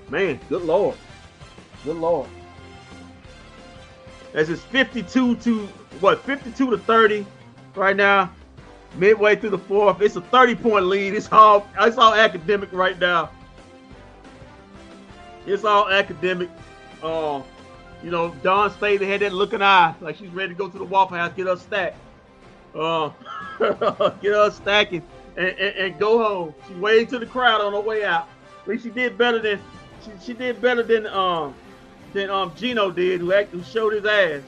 Man, good lord. As it's 52 to 30 right now. Midway through the fourth, it's a 30-point lead. It's all academic right now. It's all academic. Dawn Staley had that looking eye, like she's ready to go to the Waffle House, get her stack. Get her stacking and go home. She waved to the crowd on her way out. But she did better than Gino did, who showed his ass.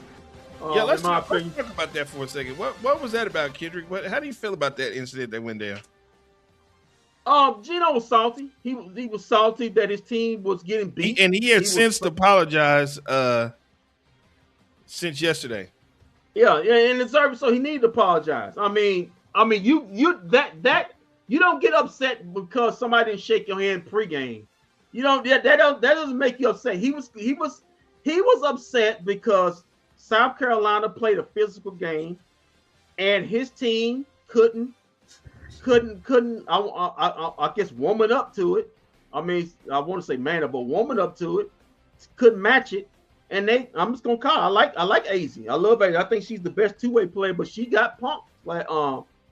Let's talk about that for a second. What was that about, Kendrick? How do you feel about that incident that went down? Gino was salty. He was salty that his team was getting beat, and he had since apologized since yesterday. Yeah, and deserved, so he needed to apologize. You don't get upset because somebody didn't shake your hand pregame. That doesn't make you upset. He was upset because South Carolina played a physical game, and his team couldn't. I guess woman up to it. I want to say man up, but woman up to it. Couldn't match it, and I'm just gonna call. I like AZ. I love AZ. I think she's the best two-way player, but she got punked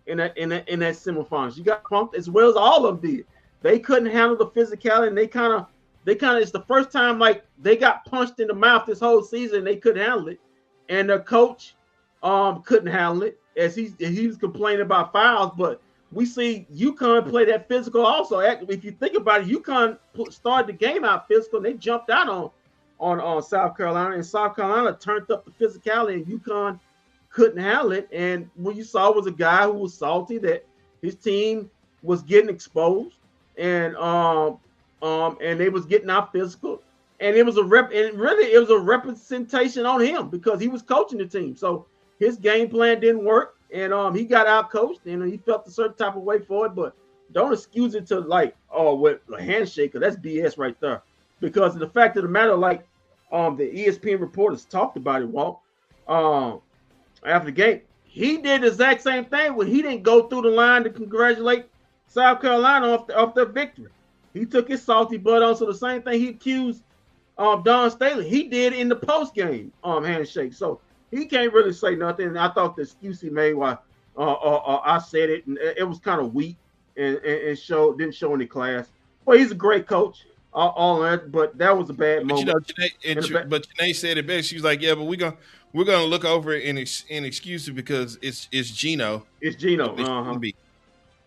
in that semifinal. She got punked as well as all of them did. They couldn't handle the physicality, and they kind of. It's the first time like they got punched in the mouth this whole season. They couldn't handle it. And the coach couldn't handle it as he was complaining about fouls. But we see UConn play that physical also. If you think about it, UConn started the game out physical, and they jumped out on South Carolina. And South Carolina turned up the physicality, and UConn couldn't handle it. And what you saw was a guy who was salty that his team was getting exposed, and they was getting out physical. And it was a representation on him because he was coaching the team. So his game plan didn't work, and he got out coached, and he felt a certain type of way for it. But don't excuse it to with a handshake, because that's BS right there. Because of the fact of the matter, the ESPN reporters talked about it, Walt. After the game, he did the exact same thing when he didn't go through the line to congratulate South Carolina off their victory. He took his salty butt on. So the same thing he accused Dawn Staley, he did in the post game handshake. So he can't really say nothing. And I thought the excuse he made why I said it, and it was kind of weak and didn't show any class. Well, he's a great coach, all that, but that was a bad moment. But Janae said it best. She was like, "Yeah, but we're gonna look over it and excuse it because it's Gino. It's Gino.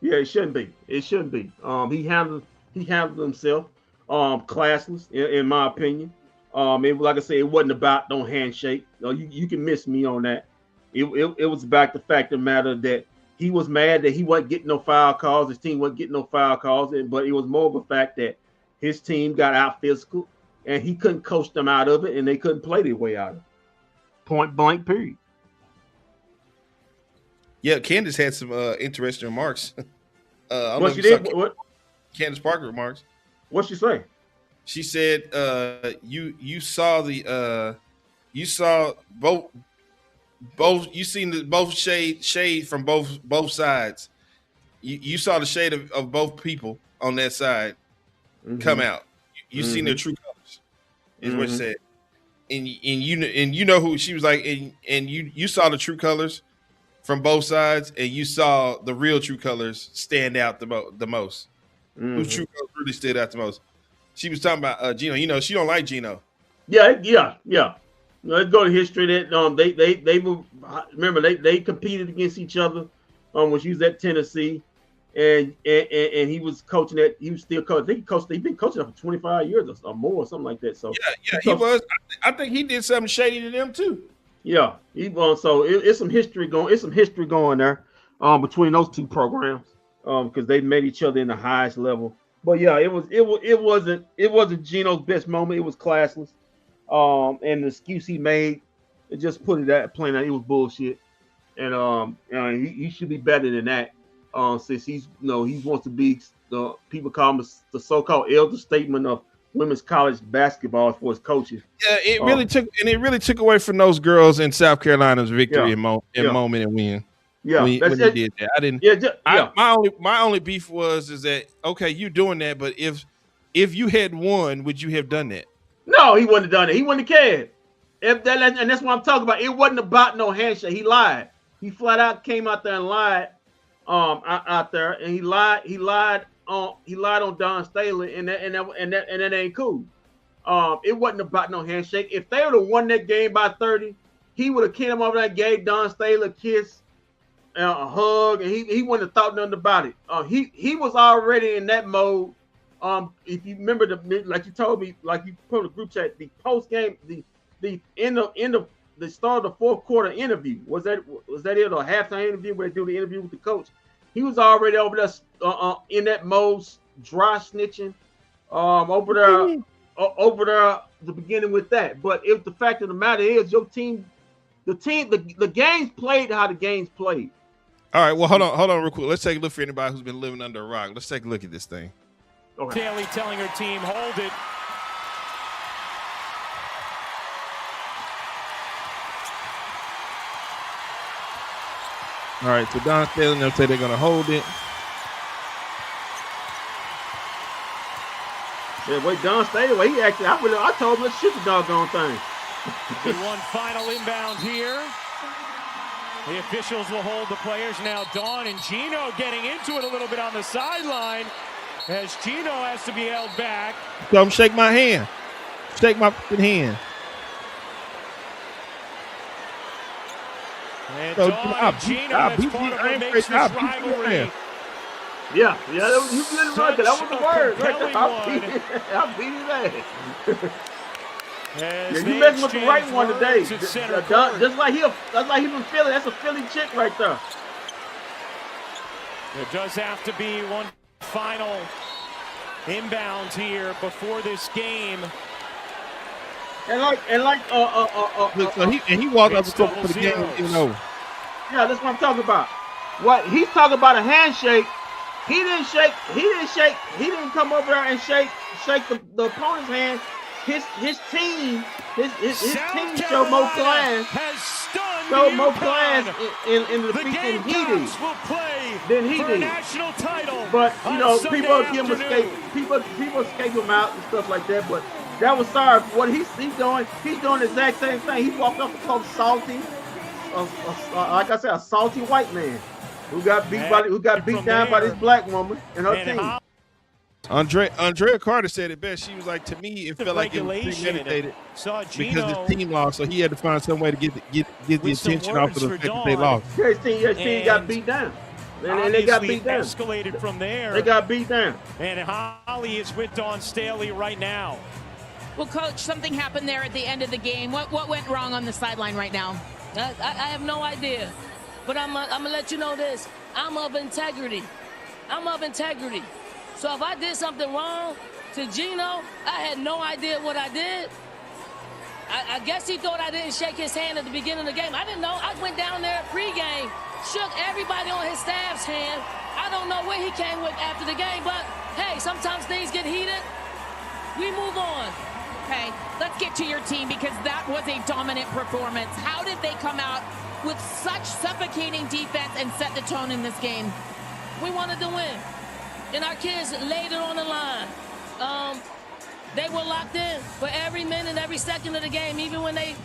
Yeah, it shouldn't be. It shouldn't be. He handled himself. Classless, in my opinion. Like I said, it wasn't about no handshake. You can miss me on that. It was about the fact of the matter that he was mad that he wasn't getting no foul calls. His team wasn't getting no foul calls, but it was more of a fact that his team got out physical, and he couldn't coach them out of it, and they couldn't play their way out of it. Point blank, period. Yeah, Candace had some interesting remarks. What she did? What? Candace Parker remarks. What'd she say? She said, you saw both you seen both shade from both sides. You saw the shade of both people on that side come out. You seen their true colors, is what she said. And you know who she was like, and you saw the true colors from both sides, and you saw the real true colors stand out the most. Whose true colors really stood out the most. she was talking about Gino. You know, she don't like Gino. Yeah. Let's go to history. That they were, remember they competed against each other when she was at Tennessee, and he was coaching at. He was still coaching. I think he's been coaching for 25 years or more, or something like that. So he was. I think he did something shady to them too. Yeah, so it's some history going. It's some history going there between those two programs because they met each other in the highest level. But yeah, it wasn't Gino's best moment. It was classless. And the excuse he made, it just put it that plain out. It was bullshit, and he should be better than that. Since he wants to be the people call him the so-called elder statesman of women's college basketball for his coaches. Yeah, it really took away from those girls in South Carolina's victory moment and win. Yeah, when he did that. I didn't. Yeah, my only beef is that okay, you doing that, but if you had won, would you have done that? No, he wouldn't have done it. He wouldn't have cared. And that's what I'm talking about. It wasn't about no handshake. He lied. He flat out came out there and lied. Out there, and he lied on Don Staley, and that ain't cool. It wasn't about no handshake. If they would have won that game by 30, he would have came over there and gave Don Staley a kiss, a hug, and he wouldn't have thought nothing about it. He was already in that mode. If you remember like you told me, like you put in the group chat, the post game, the end of the start of the fourth quarter interview was that it, or halftime interview where they do the interview with the coach? He was already over there in that mode, dry snitching, over there the beginning with that. But if the fact of the matter is, your team, the games played how the games played. All right, well, hold on real quick. Let's take a look for anybody who's been living under a rock. Let's take a look at this thing. Okay. Daly telling her team, hold it. All right, so Don Staley, they'll say they're going to hold it. Yeah, wait, Don Staley, he actually, I told him, let's shoot the doggone thing. One final inbound here. The officials will hold the players. Now Dawn and Gino getting into it a little bit on the sideline as Gino has to be held back. Come shake my hand. Shake my hand. And Dawn and Gino, that's part of what makes this rivalry. Yeah, you did right. That was the word. I'll beat his ass. Yeah, you messing with the right one today. Just like he from Philly. That's a Philly chick right there. There does have to be one final inbound here before this game. So he walked up for the game, you know. Yeah, that's what I'm talking about. What he's talking about, a handshake. He didn't come over there and shake the opponent's hand. His team showed more class. Showed more class in the defeat than he did. National title. But people give him people escape him out and stuff like that. But that was sorry for what he's doing. He's doing the exact same thing. He walked up and called salty, like I said, a salty white man who got beat down by this black woman and her team. Andrea Carter said it best. She was like, to me, it felt like it was premeditated because his team lost, so he had to find some way to get the attention off of the fact that they lost. His team got beat down. And they got beat down. Escalated from there. They got beat down. And Holly is with Dawn Staley right now. Well, Coach, something happened there at the end of the game. What went wrong on the sideline right now? I have no idea. But I'm going to let you know this. I'm of integrity. So if I did something wrong to Gino, I had no idea what I did. I guess he thought I didn't shake his hand at the beginning of the game. I didn't know. I went down there pregame, shook everybody on his staff's hand. I don't know what he came with after the game, but hey, sometimes things get heated. We move on. Okay, let's get to your team because that was a dominant performance. How did they come out with such suffocating defense and set the tone in this game? We wanted to win, and our kids laid it on the line. They were locked in for every minute, every second of the game, even when they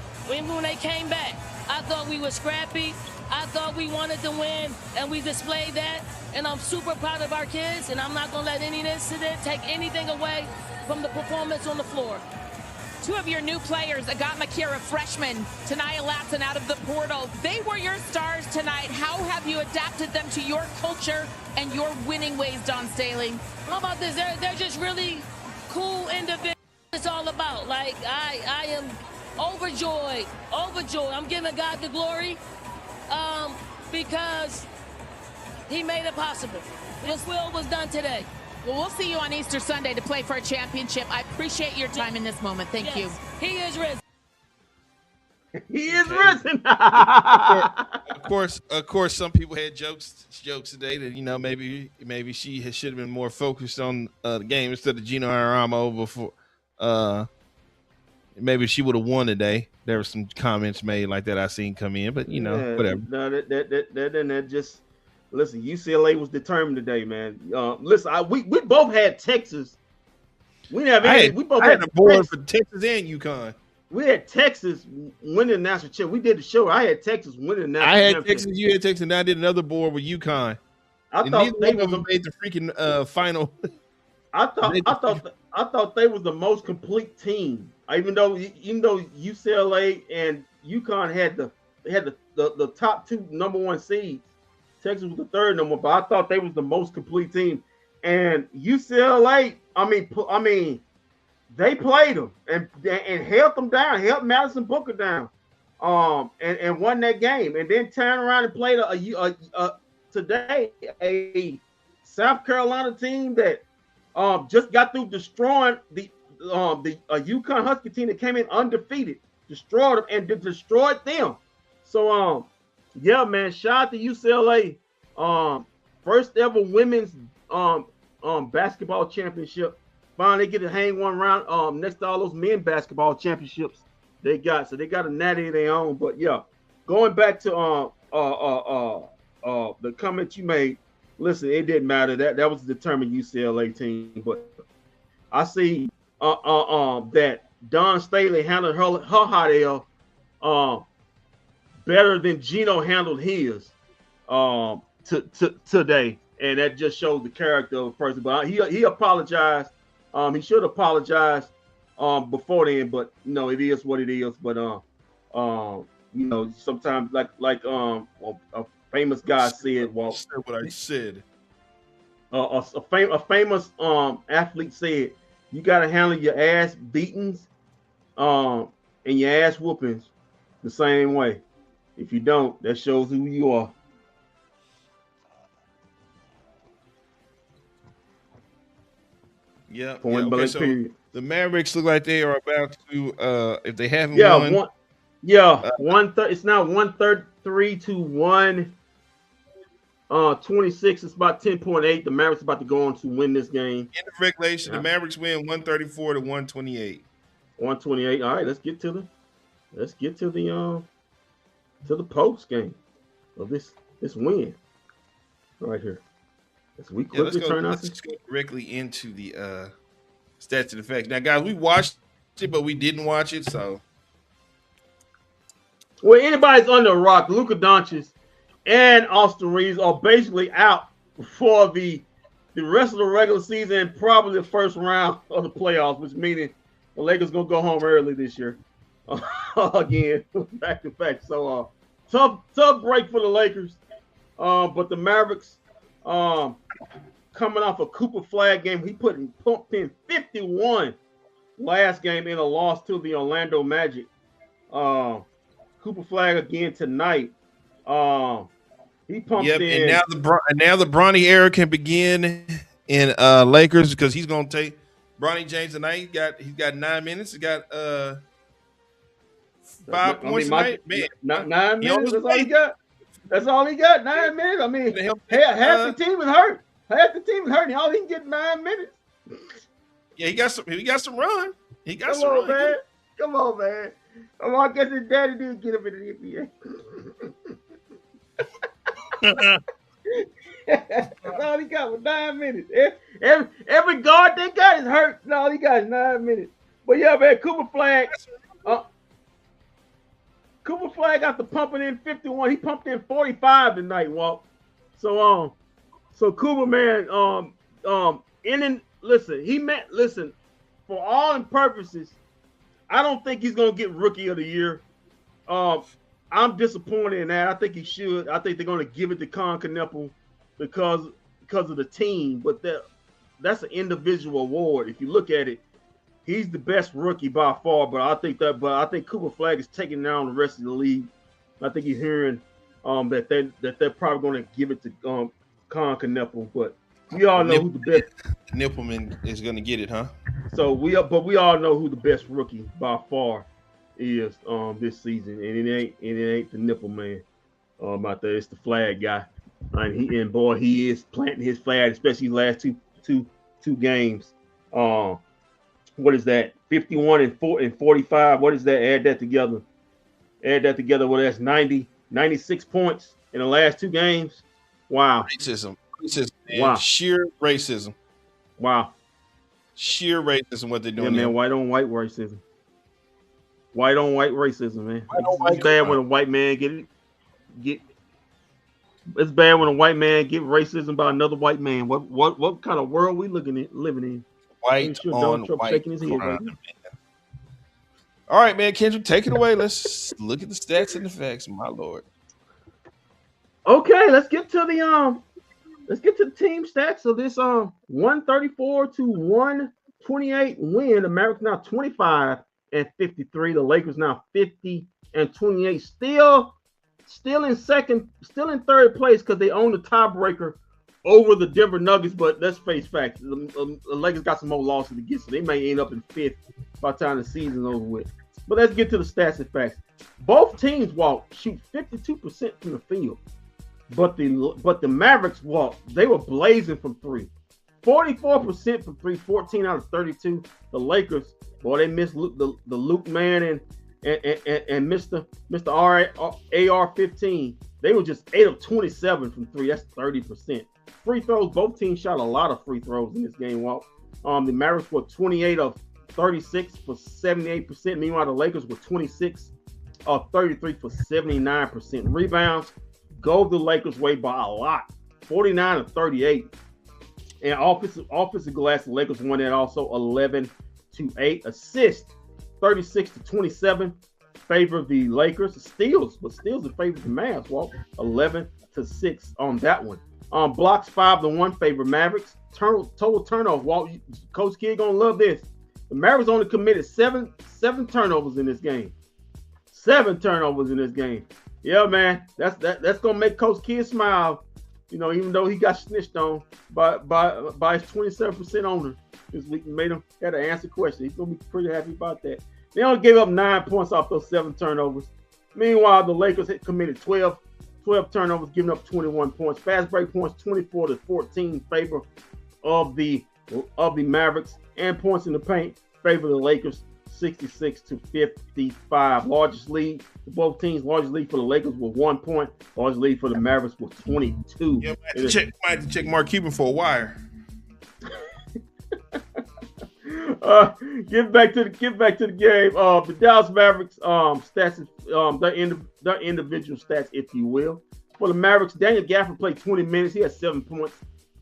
came back. I thought we were scrappy. I thought we wanted to win, and we displayed that. And I'm super proud of our kids, and I'm not going to let any incident take anything away from the performance on the floor. Two of your new players, Agat Makira, freshman, Tanaya Latson out of the portal. They were your stars tonight. How have you adapted them to your culture and your winning ways, Don Staley? How about this? They're just really cool individuals. It's all about. Like, I am overjoyed. I'm giving God the glory because he made it possible. His will was done today. Well, we'll see you on Easter Sunday to play for a championship. I appreciate your time in this moment. Thank you. He is risen. He is risen. Of course, some people had jokes today that maybe she should have been more focused on the game instead of Gino Aramo before. Maybe she would have won today. There were some comments made like that I seen come in, but whatever. No, that just. Listen, UCLA was determined today, man. Listen, we both had Texas. We both had the board for Texas and UConn. We had Texas winning the national championship. We did the show. I had Texas winning the national championship. Texas, you had Texas, and I did another board with UConn. I thought they made the freaking final. I thought they was the most complete team. Even though UCLA and UConn had the top two number one seeds. Texas was the third number, but I thought they was the most complete team. And UCLA, I mean, they played them and held them down, held Madison Booker down, and won that game. And then turned around and played today a South Carolina team that just got through destroying the UConn Husky team that came in undefeated, destroyed them. So yeah, man, shout out to UCLA. First ever women's basketball championship. Finally get to hang one round next to all those men basketball championships they got. So they got a natty of their own. But yeah, going back to the comment you made, listen, it didn't matter. That was a determined UCLA team. But I see that Don Staley handled her hot air better than Gino handled his today, and that just shows the character of a person. But he apologized. He should apologize before then, but it is what it is. But sometimes like a famous guy said, "Well, what I said." A famous athlete said, "You got to handle your ass beatings, and your ass whoopings the same way. If you don't, that shows who you are." Yeah. Point blank, period. The Mavericks look like they are about to, if they haven't won. It's now 133 to 126. It's about 10.8. The Mavericks about to go on to win this game. In the regulation, the Mavericks win 134 to 128. 128. All right, let's get to the post game of this win right here. Let's go directly into the stats and effects. Now, guys, we watched it, but we didn't watch it. So, well, anybody's under a rock. Luka Doncic and Austin Reeves are basically out for the rest of the regular season and probably the first round of the playoffs, which meaning the Lakers gonna go home early this year. Again, back to back. So tough break for the Lakers. But the Mavericks coming off a Cooper Flag game. He pumped in 51 last game in a loss to the Orlando Magic. Cooper Flag again tonight. He pumped in. And now the Bronny era can begin in Lakers because he's gonna take Bronny James tonight. He's got 9 minutes. He got 5 points tonight. Man, not 9 minutes. That's all he got. That's all he got. 9 minutes. I mean, half the team is hurt. Half the team is hurt. And all he can get 9 minutes. Yeah, he got some run. He got some run, man. Come on, man. I guess his daddy didn't get him in the NBA. That's all he got was 9 minutes. Every guard they got is hurt. And all he got is 9 minutes. But yeah, man, Cooper Flag. Cooper Flag got the pumping in 51. He pumped in 45 tonight, Walt. So Cooper, man, listen, for all and purposes, I don't think he's gonna get Rookie of the Year. I'm disappointed in that. I think he should. I think they're gonna give it to Con Kneppel because of the team, but that's an individual award. If you look at it, he's the best rookie by far. But I think Cooper Flag is taking down the rest of the league. I think he's hearing that they're probably going to give it to Con Kneppel, but we all know who the best. Kneppelman is going to get it, huh? So we all know who the best rookie by far is this season, and it ain't the Nipple man out there. It's the Flag guy, and he is planting his flag, especially last two games. What is that? 51 and 45. What is that? Add that together. Well, that's 96 points in the last two games. Wow. Racism, man. Wow. Sheer racism. Wow. Sheer racism. What they're doing, man. White on white racism. White on white racism, man. It's bad when a white man get. It's bad when a white man get racism by another white man. What kind of world we living in? White on white. Shaking his head right now. All right, man, Kendrick, take it away. Let's look at the stats and the facts, my lord. Okay, let's get to the team stats. So this 134 to 128 win. The Mavericks now 25 and 53. The Lakers now 50 and 28. Still in third place because they own the tiebreaker over the Denver Nuggets, but let's face facts. The Lakers got some more losses to get, so they may end up in fifth by the time the season's over with. But let's get to the stats and facts. Both teams shoot 52% from the field, but the Mavericks they were blazing from three. 44% from three, 14 out of 32. The Lakers, they missed the Luke man and Mr. AR-15. They were just 8 of 27 from three. That's 30%. Free throws, both teams shot a lot of free throws in this game, Walt. The Mavericks were 28 of 36 for 78%. Meanwhile, the Lakers were 26 of 33 for 79%. Rebounds go the Lakers' way by a lot, 49 of 38. And offensive glass, the Lakers won that also 11 to 8. Assists, 36 to 27, favor the Lakers. Steals in favor of the Mavs, Walt, 11 to 6 on that one. Blocks 5 to 1 favor Mavericks. Total turnovers. Walt, Coach Kidd gonna love this. The Mavericks only committed seven turnovers in this game. 7 turnovers in this game. Yeah, man, that's gonna make Coach Kidd smile. You know, even though he got snitched on by his 27% owner this week, had to answer questions. He's gonna be pretty happy about that. They only gave up 9 points off those 7 turnovers. Meanwhile, the Lakers had committed 12 turnovers, giving up 21 points. Fast break points 24 to 14 in favor of the Mavericks, and points in the paint favor the Lakers 66 to 55. Largest lead for both teams. Largest lead for the Lakers with 1 point. Largest lead for the Mavericks with 22. Yeah, might have to check Mark Cuban for a wire. Get back to the game. The Dallas Mavericks stats, their individual stats, if you will. For the Mavericks, Daniel Gafford played 20 minutes. He had 7 points.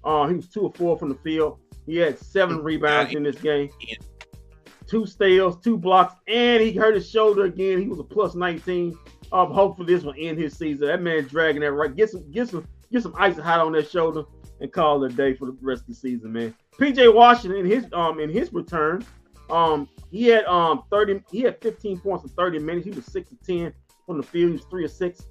He was 2 of 4 from the field. He had 7 rebounds in this game. 2 steals, 2 blocks, and he hurt his shoulder again. He was a plus 19. Hopefully this will end his season. That man dragging that right. Get some ice hot on that shoulder and call it a day for the rest of the season, man. PJ Washington in his return, he had 15 points in 30 minutes. He was 6 of 10 from the field. He was 3 of 6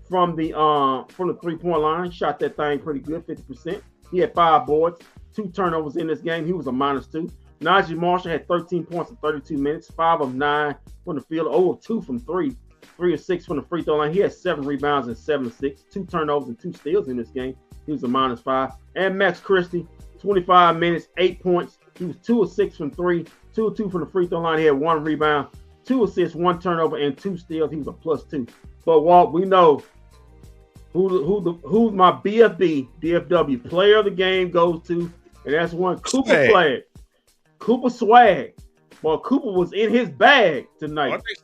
from the 3-point line. Shot that thing pretty good, 50%. He had 5 boards, 2 turnovers in this game. He was a -2. Najee Marshall had 13 points in 32 minutes, 5 of 9 from the field, 0 of 2 from 3, 3 of 6 from the free throw line. He had 7 rebounds and 7 of 6, 2 turnovers and 2 steals in this game. He was a -5. And Max Christie, 25 minutes, 8 points. He was 2 of 6 from 3, 2 of 2 from the free throw line. He had 1 rebound, 2 assists, 1 turnover, and 2 steals. He was a +2. But Walt, we know who my DFW player of the game goes to, and that's one Cooper Flag. Cooper Swag. Well, Cooper was in his bag tonight. I think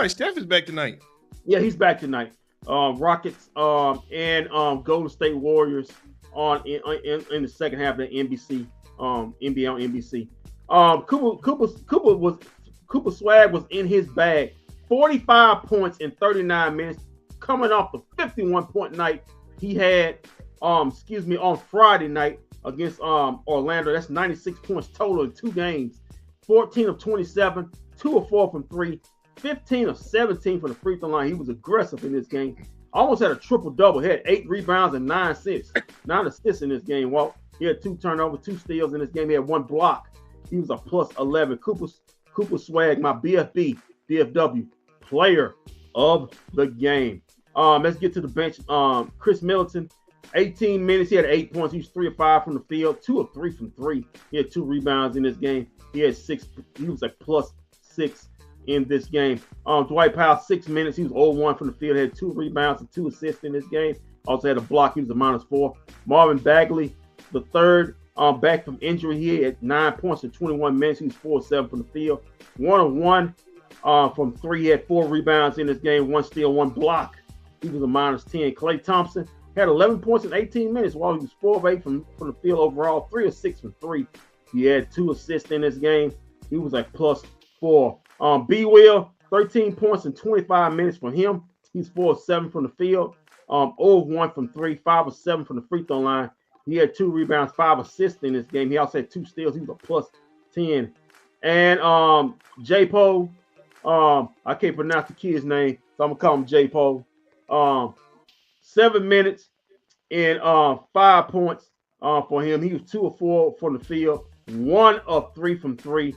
Steph is back tonight. Yeah, he's back tonight. Rockets and Golden State Warriors in the second half of the NBA on NBC. Cooper Swag was in his bag. 45 points in 39 minutes, coming off the 51-point night he had on Friday night against Orlando. That's 96 points total in 2 games. 14 of 27, 2 of 4 from 3, 15 of 17 from the free throw line. He was aggressive in this game. Almost had a triple-double. He had 8 rebounds and 9 assists. 9 assists in this game, Walt. He had 2 turnovers, 2 steals in this game. He had 1 block. He was a plus 11. Cooper Swag, my BFW, player of the game. Let's get to the bench. Chris Middleton, 18 minutes. He had 8 points. He was 3 of 5 from the field, 2 of 3 from 3. He had 2 rebounds in this game. He had 6. He was a plus 6 in this game. Dwight Powell, 6 minutes. He was 0-1 from the field. Had 2 rebounds and 2 assists in this game. Also had a block. He was a -4. Marvin Bagley, the third, back from injury. He had 9 points in 21 minutes. He was 4-7 from the field. 1 of 1 from 3. He had 4 rebounds in this game. 1 steal, 1 block. He was a -10. Klay Thompson had 11 points in 18 minutes while he was 4 of 8 from the field overall. 3 of 6 from 3. He had 2 assists in this game. He was a +4. B. Will, 13 points in 25 minutes for him. He's 4 of 7 from the field. 0 of 1 from 3, 5 of 7 from the free throw line. He had 2 rebounds, 5 assists in this game. He also had 2 steals. He was a +10. And J-Pole, I can't pronounce the kid's name, so I'm gonna call him J-Pole. 7 minutes and 5 points for him. He was 2 of 4 from the field, 1 of 3 from 3.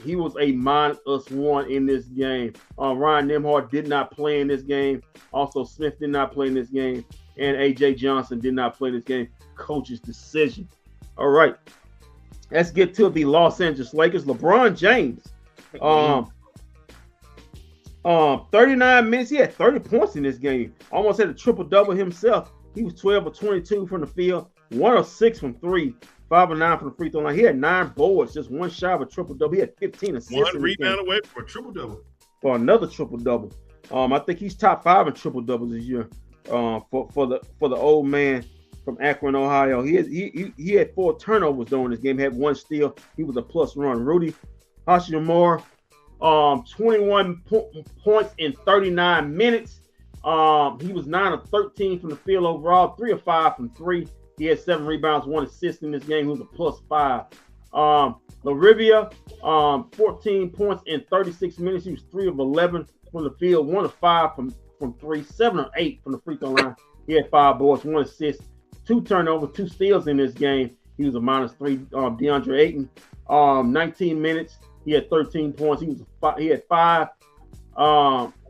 He was a -1 in this game. Ryan Nembhard did not play in this game. Also, Smith did not play in this game. And A.J. Johnson did not play this game. Coach's decision. All right. Let's get to the Los Angeles Lakers. LeBron James. 39 minutes. He had 30 points in this game. Almost had a triple-double himself. He was 12 of 22 from the field. 1 of 6 from 3. 5 of 9 from the free throw line. He had 9 boards, just 1 shy of a triple-double. He had 15 assists. 1 rebound away for a triple-double. For another triple-double. I think he's top 5 in triple-doubles this year. For the old man from Akron, Ohio. He had 4 turnovers during this game. He had 1 steal. He was a +1. Rudy Hachimura, 21 points in 39 minutes. He was 9 of 13 from the field overall. 3 of 5 from 3. He had 7 rebounds, 1 assist in this game. He was a +5. LaRivia, 14 points in 36 minutes. He was 3 of 11 from the field, 1 of 5 from 3, 7 of 8 from the free throw line. He had 5 boards, 1 assist, 2 turnovers, 2 steals in this game. He was a -3. DeAndre Ayton, 19 minutes. He had 13 points. He had 5.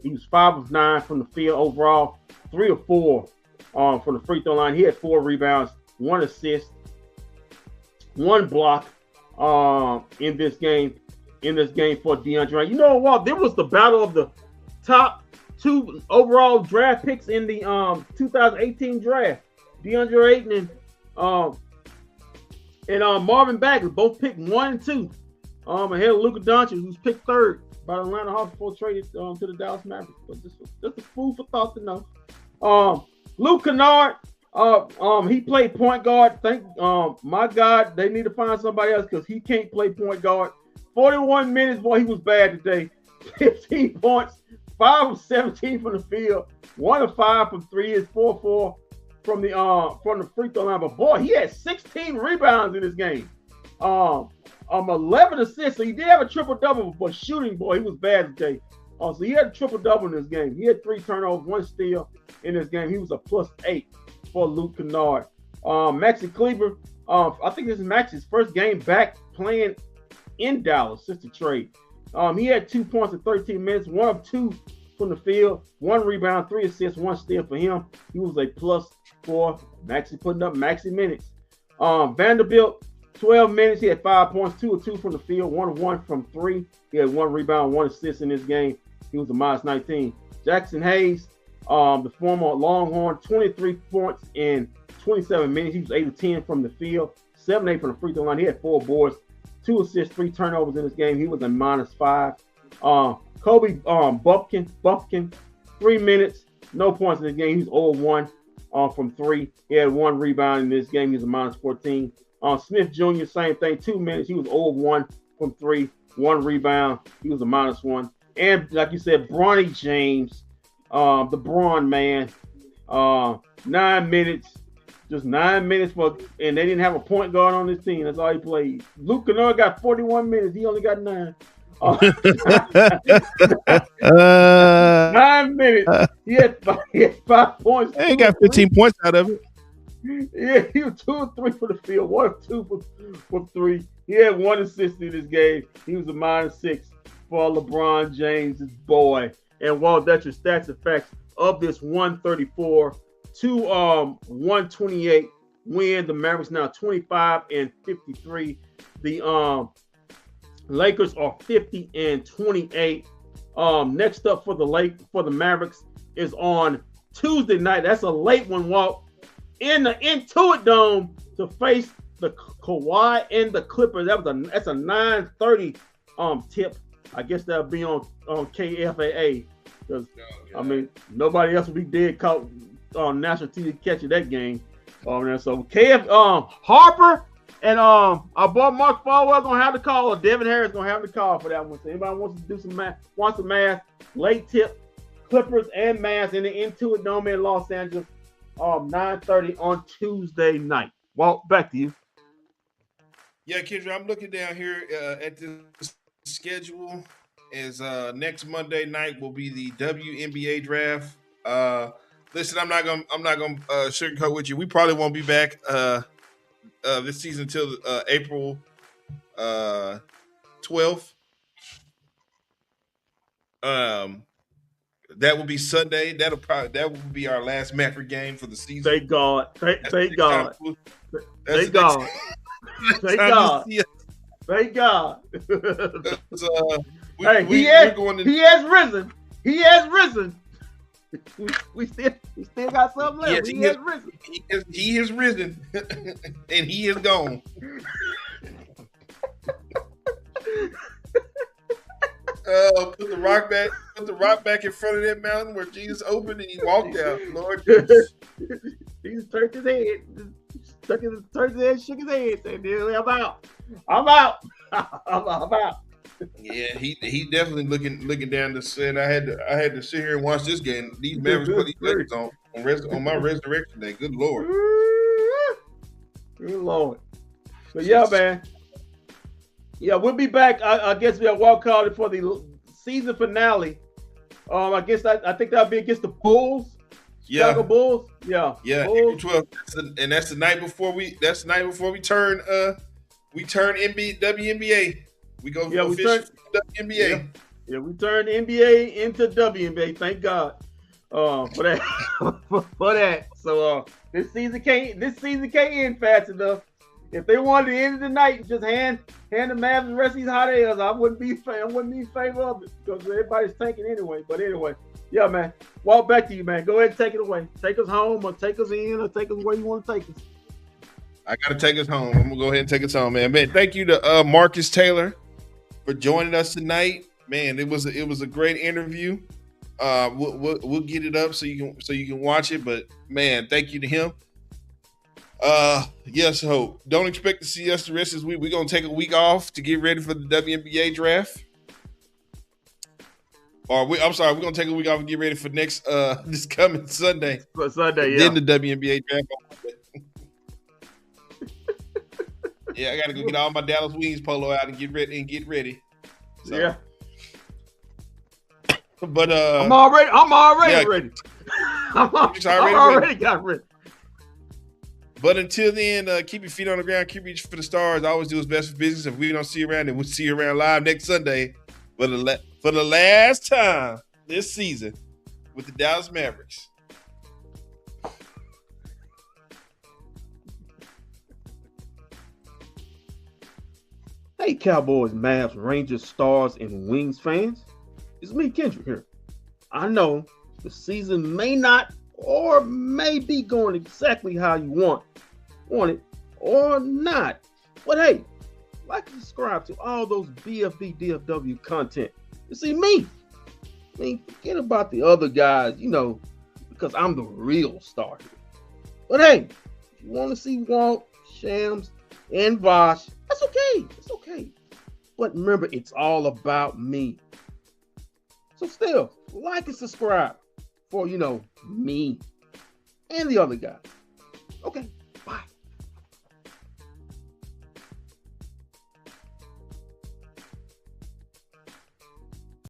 He was 5 of 9 from the field overall, 3 of 4 from the free throw line. He had 4 rebounds, 1 assist, 1 block in this game for DeAndre. You know what? There was the battle of the top 2 overall draft picks in the 2018 draft. DeAndre Ayton and Marvin Bagley both picked 1 and 2. Ahead of Luka Doncic, who's picked 3rd by the Atlanta Hawks before traded to the Dallas Mavericks. But just a food for thought to know. Luke Kennard, he played point guard. My God, they need to find somebody else because he can't play point guard. 41 minutes, boy, he was bad today. 15 points, 5 of 17 from the field, 1 of 5 from 3. Is 4-4 from the free throw line. But boy, he had 16 rebounds in this game. 11 assists. So he did have a triple-double, but shooting, boy, he was bad today. So he had a triple-double in this game. He had 3 turnovers, 1 steal in this game. He was a +8 for Luke Kennard. Maxi Kleber, I think this is Maxi's first game back playing in Dallas since the trade. He had 2 points in 13 minutes, 1 of 2 from the field, 1 rebound, 3 assists, 1 steal for him. He was a +4. Maxi putting up Maxi minutes. Vanderbilt, 12 minutes. He had 5 points, 2 of 2 from the field, 1 of 1 from 3. He had 1 rebound, 1 assist in this game. He was a -19. Jackson Hayes, the former Longhorn, 23 points in 27 minutes. He was 8 of 10 from the field, 7 of 8 from the free throw line. He had 4 boards, 2 assists, 3 turnovers in this game. He was a -5. Kobe Bumpkin, 3 minutes, no points in the game. He's 0-1 from 3. He had 1 rebound in this game. He's a -14. Smith Jr., same thing, 2 minutes. He was 0-1 from 3, 1 rebound. He was a -1. And like you said, Bronny James, the Braun man, 9 minutes. Just 9 minutes and they didn't have a point guard on this team. That's all he played. Luke Kennard got 41 minutes. He only got 9. 9 minutes. He had 5 points. He got 15 points out of it. Yeah, he was 2 of 3 for the field. 1 of 2 for 3. He had 1 assist in this game. He was a -6 for LeBron James' boy. And Walt, that's your stats and facts of this 134 to 128 win. The Mavericks now 25-53. The Lakers are 50-28. Next up for the Mavericks is on Tuesday night. That's a late one, Walt, in the Intuit Dome to face the Kawhi and the Clippers. That's a 9:30 tip. I guess that'll be on KFAA because I mean nobody else will be dead caught on national TV catching that game. So Harper and our boy Mark Falwell gonna have the call, or Devin Harris gonna have the call for that one. So anybody wants to do some math, late tip, Clippers and Mavs in the Intuit Dome in Los Angeles, 9:30 on Tuesday night. Walt, back to you. Yeah, Kendra, I'm looking down here at the schedule. Is next Monday night will be the WNBA draft. Listen, I'm not gonna sugarcoat with you. We probably won't be back this season until April 12th. That will be Sunday. That will be our last Maverick game for the season. Thank God. Thank God. Thank God. Thank God. Thank God. He has risen. He has risen. We still got something left. Yes, he has risen. He has risen, and he is gone. Put the rock back in front of that mountain where Jesus opened and he walked out. Lord Jesus. Jesus turned his head, shook his head, said, "I'm out. I'm out. I'm out." Yeah, he definitely looking down the set. I had to sit here and watch this game. These Mavericks put these Lakers on my resurrection day. Good Lord. Good Lord. But yeah, man. Yeah, we'll be back. I guess we have wild carded for the season finale. I think that'll be against the Bulls. Chicago Bulls. Yeah. Yeah. Bulls. April 12th. And that's the night before we turn WNBA. We go official WNBA. Yeah, we turned NBA into WNBA. Thank God for that. for that. So this season can't end fast enough. If they wanted to end of the night, just hand the Mavs the rest of these hot airs, I wouldn't be in favor of it because everybody's tanking anyway. But anyway, yeah, man. Walk back to you, man. Go ahead and take it away. Take us home, or take us in, or take us where you want to take us. I gotta take us home. I'm gonna go ahead and take us home, man. Man, thank you to Marcus Taylor for joining us tonight. Man, it was a great interview. We'll get it up so you can watch it. But man, thank you to him. Yes, hope. Don't expect to see us the rest of this week. We're gonna take a week off to get ready for the WNBA draft. We're gonna take a week off and get ready for next this coming Sunday. Sunday, yeah. Then the WNBA draft. Yeah, I gotta go get all my Dallas Wings polo out and get ready. So. Yeah. But I'm already ready. I'm already got ready. But until then, keep your feet on the ground, keep reaching for the stars. Always do what's best for business. If we don't see you around, then we'll see you around live next Sunday for the last time this season with the Dallas Mavericks. Hey, Cowboys, Mavs, Rangers, Stars, and Wings fans. It's me, Kendrick, here. I know the season may not or may be going exactly how you want it or not. But hey, like and subscribe to all those bFb DFW content. You see me I mean, forget about the other guys, you know, because I'm the real star here. But hey, if you want to see Walt, Shams, and Vosh, that's okay. It's okay. But remember, it's all about me. So still, like and subscribe for, you know, me and the other guys. Okay.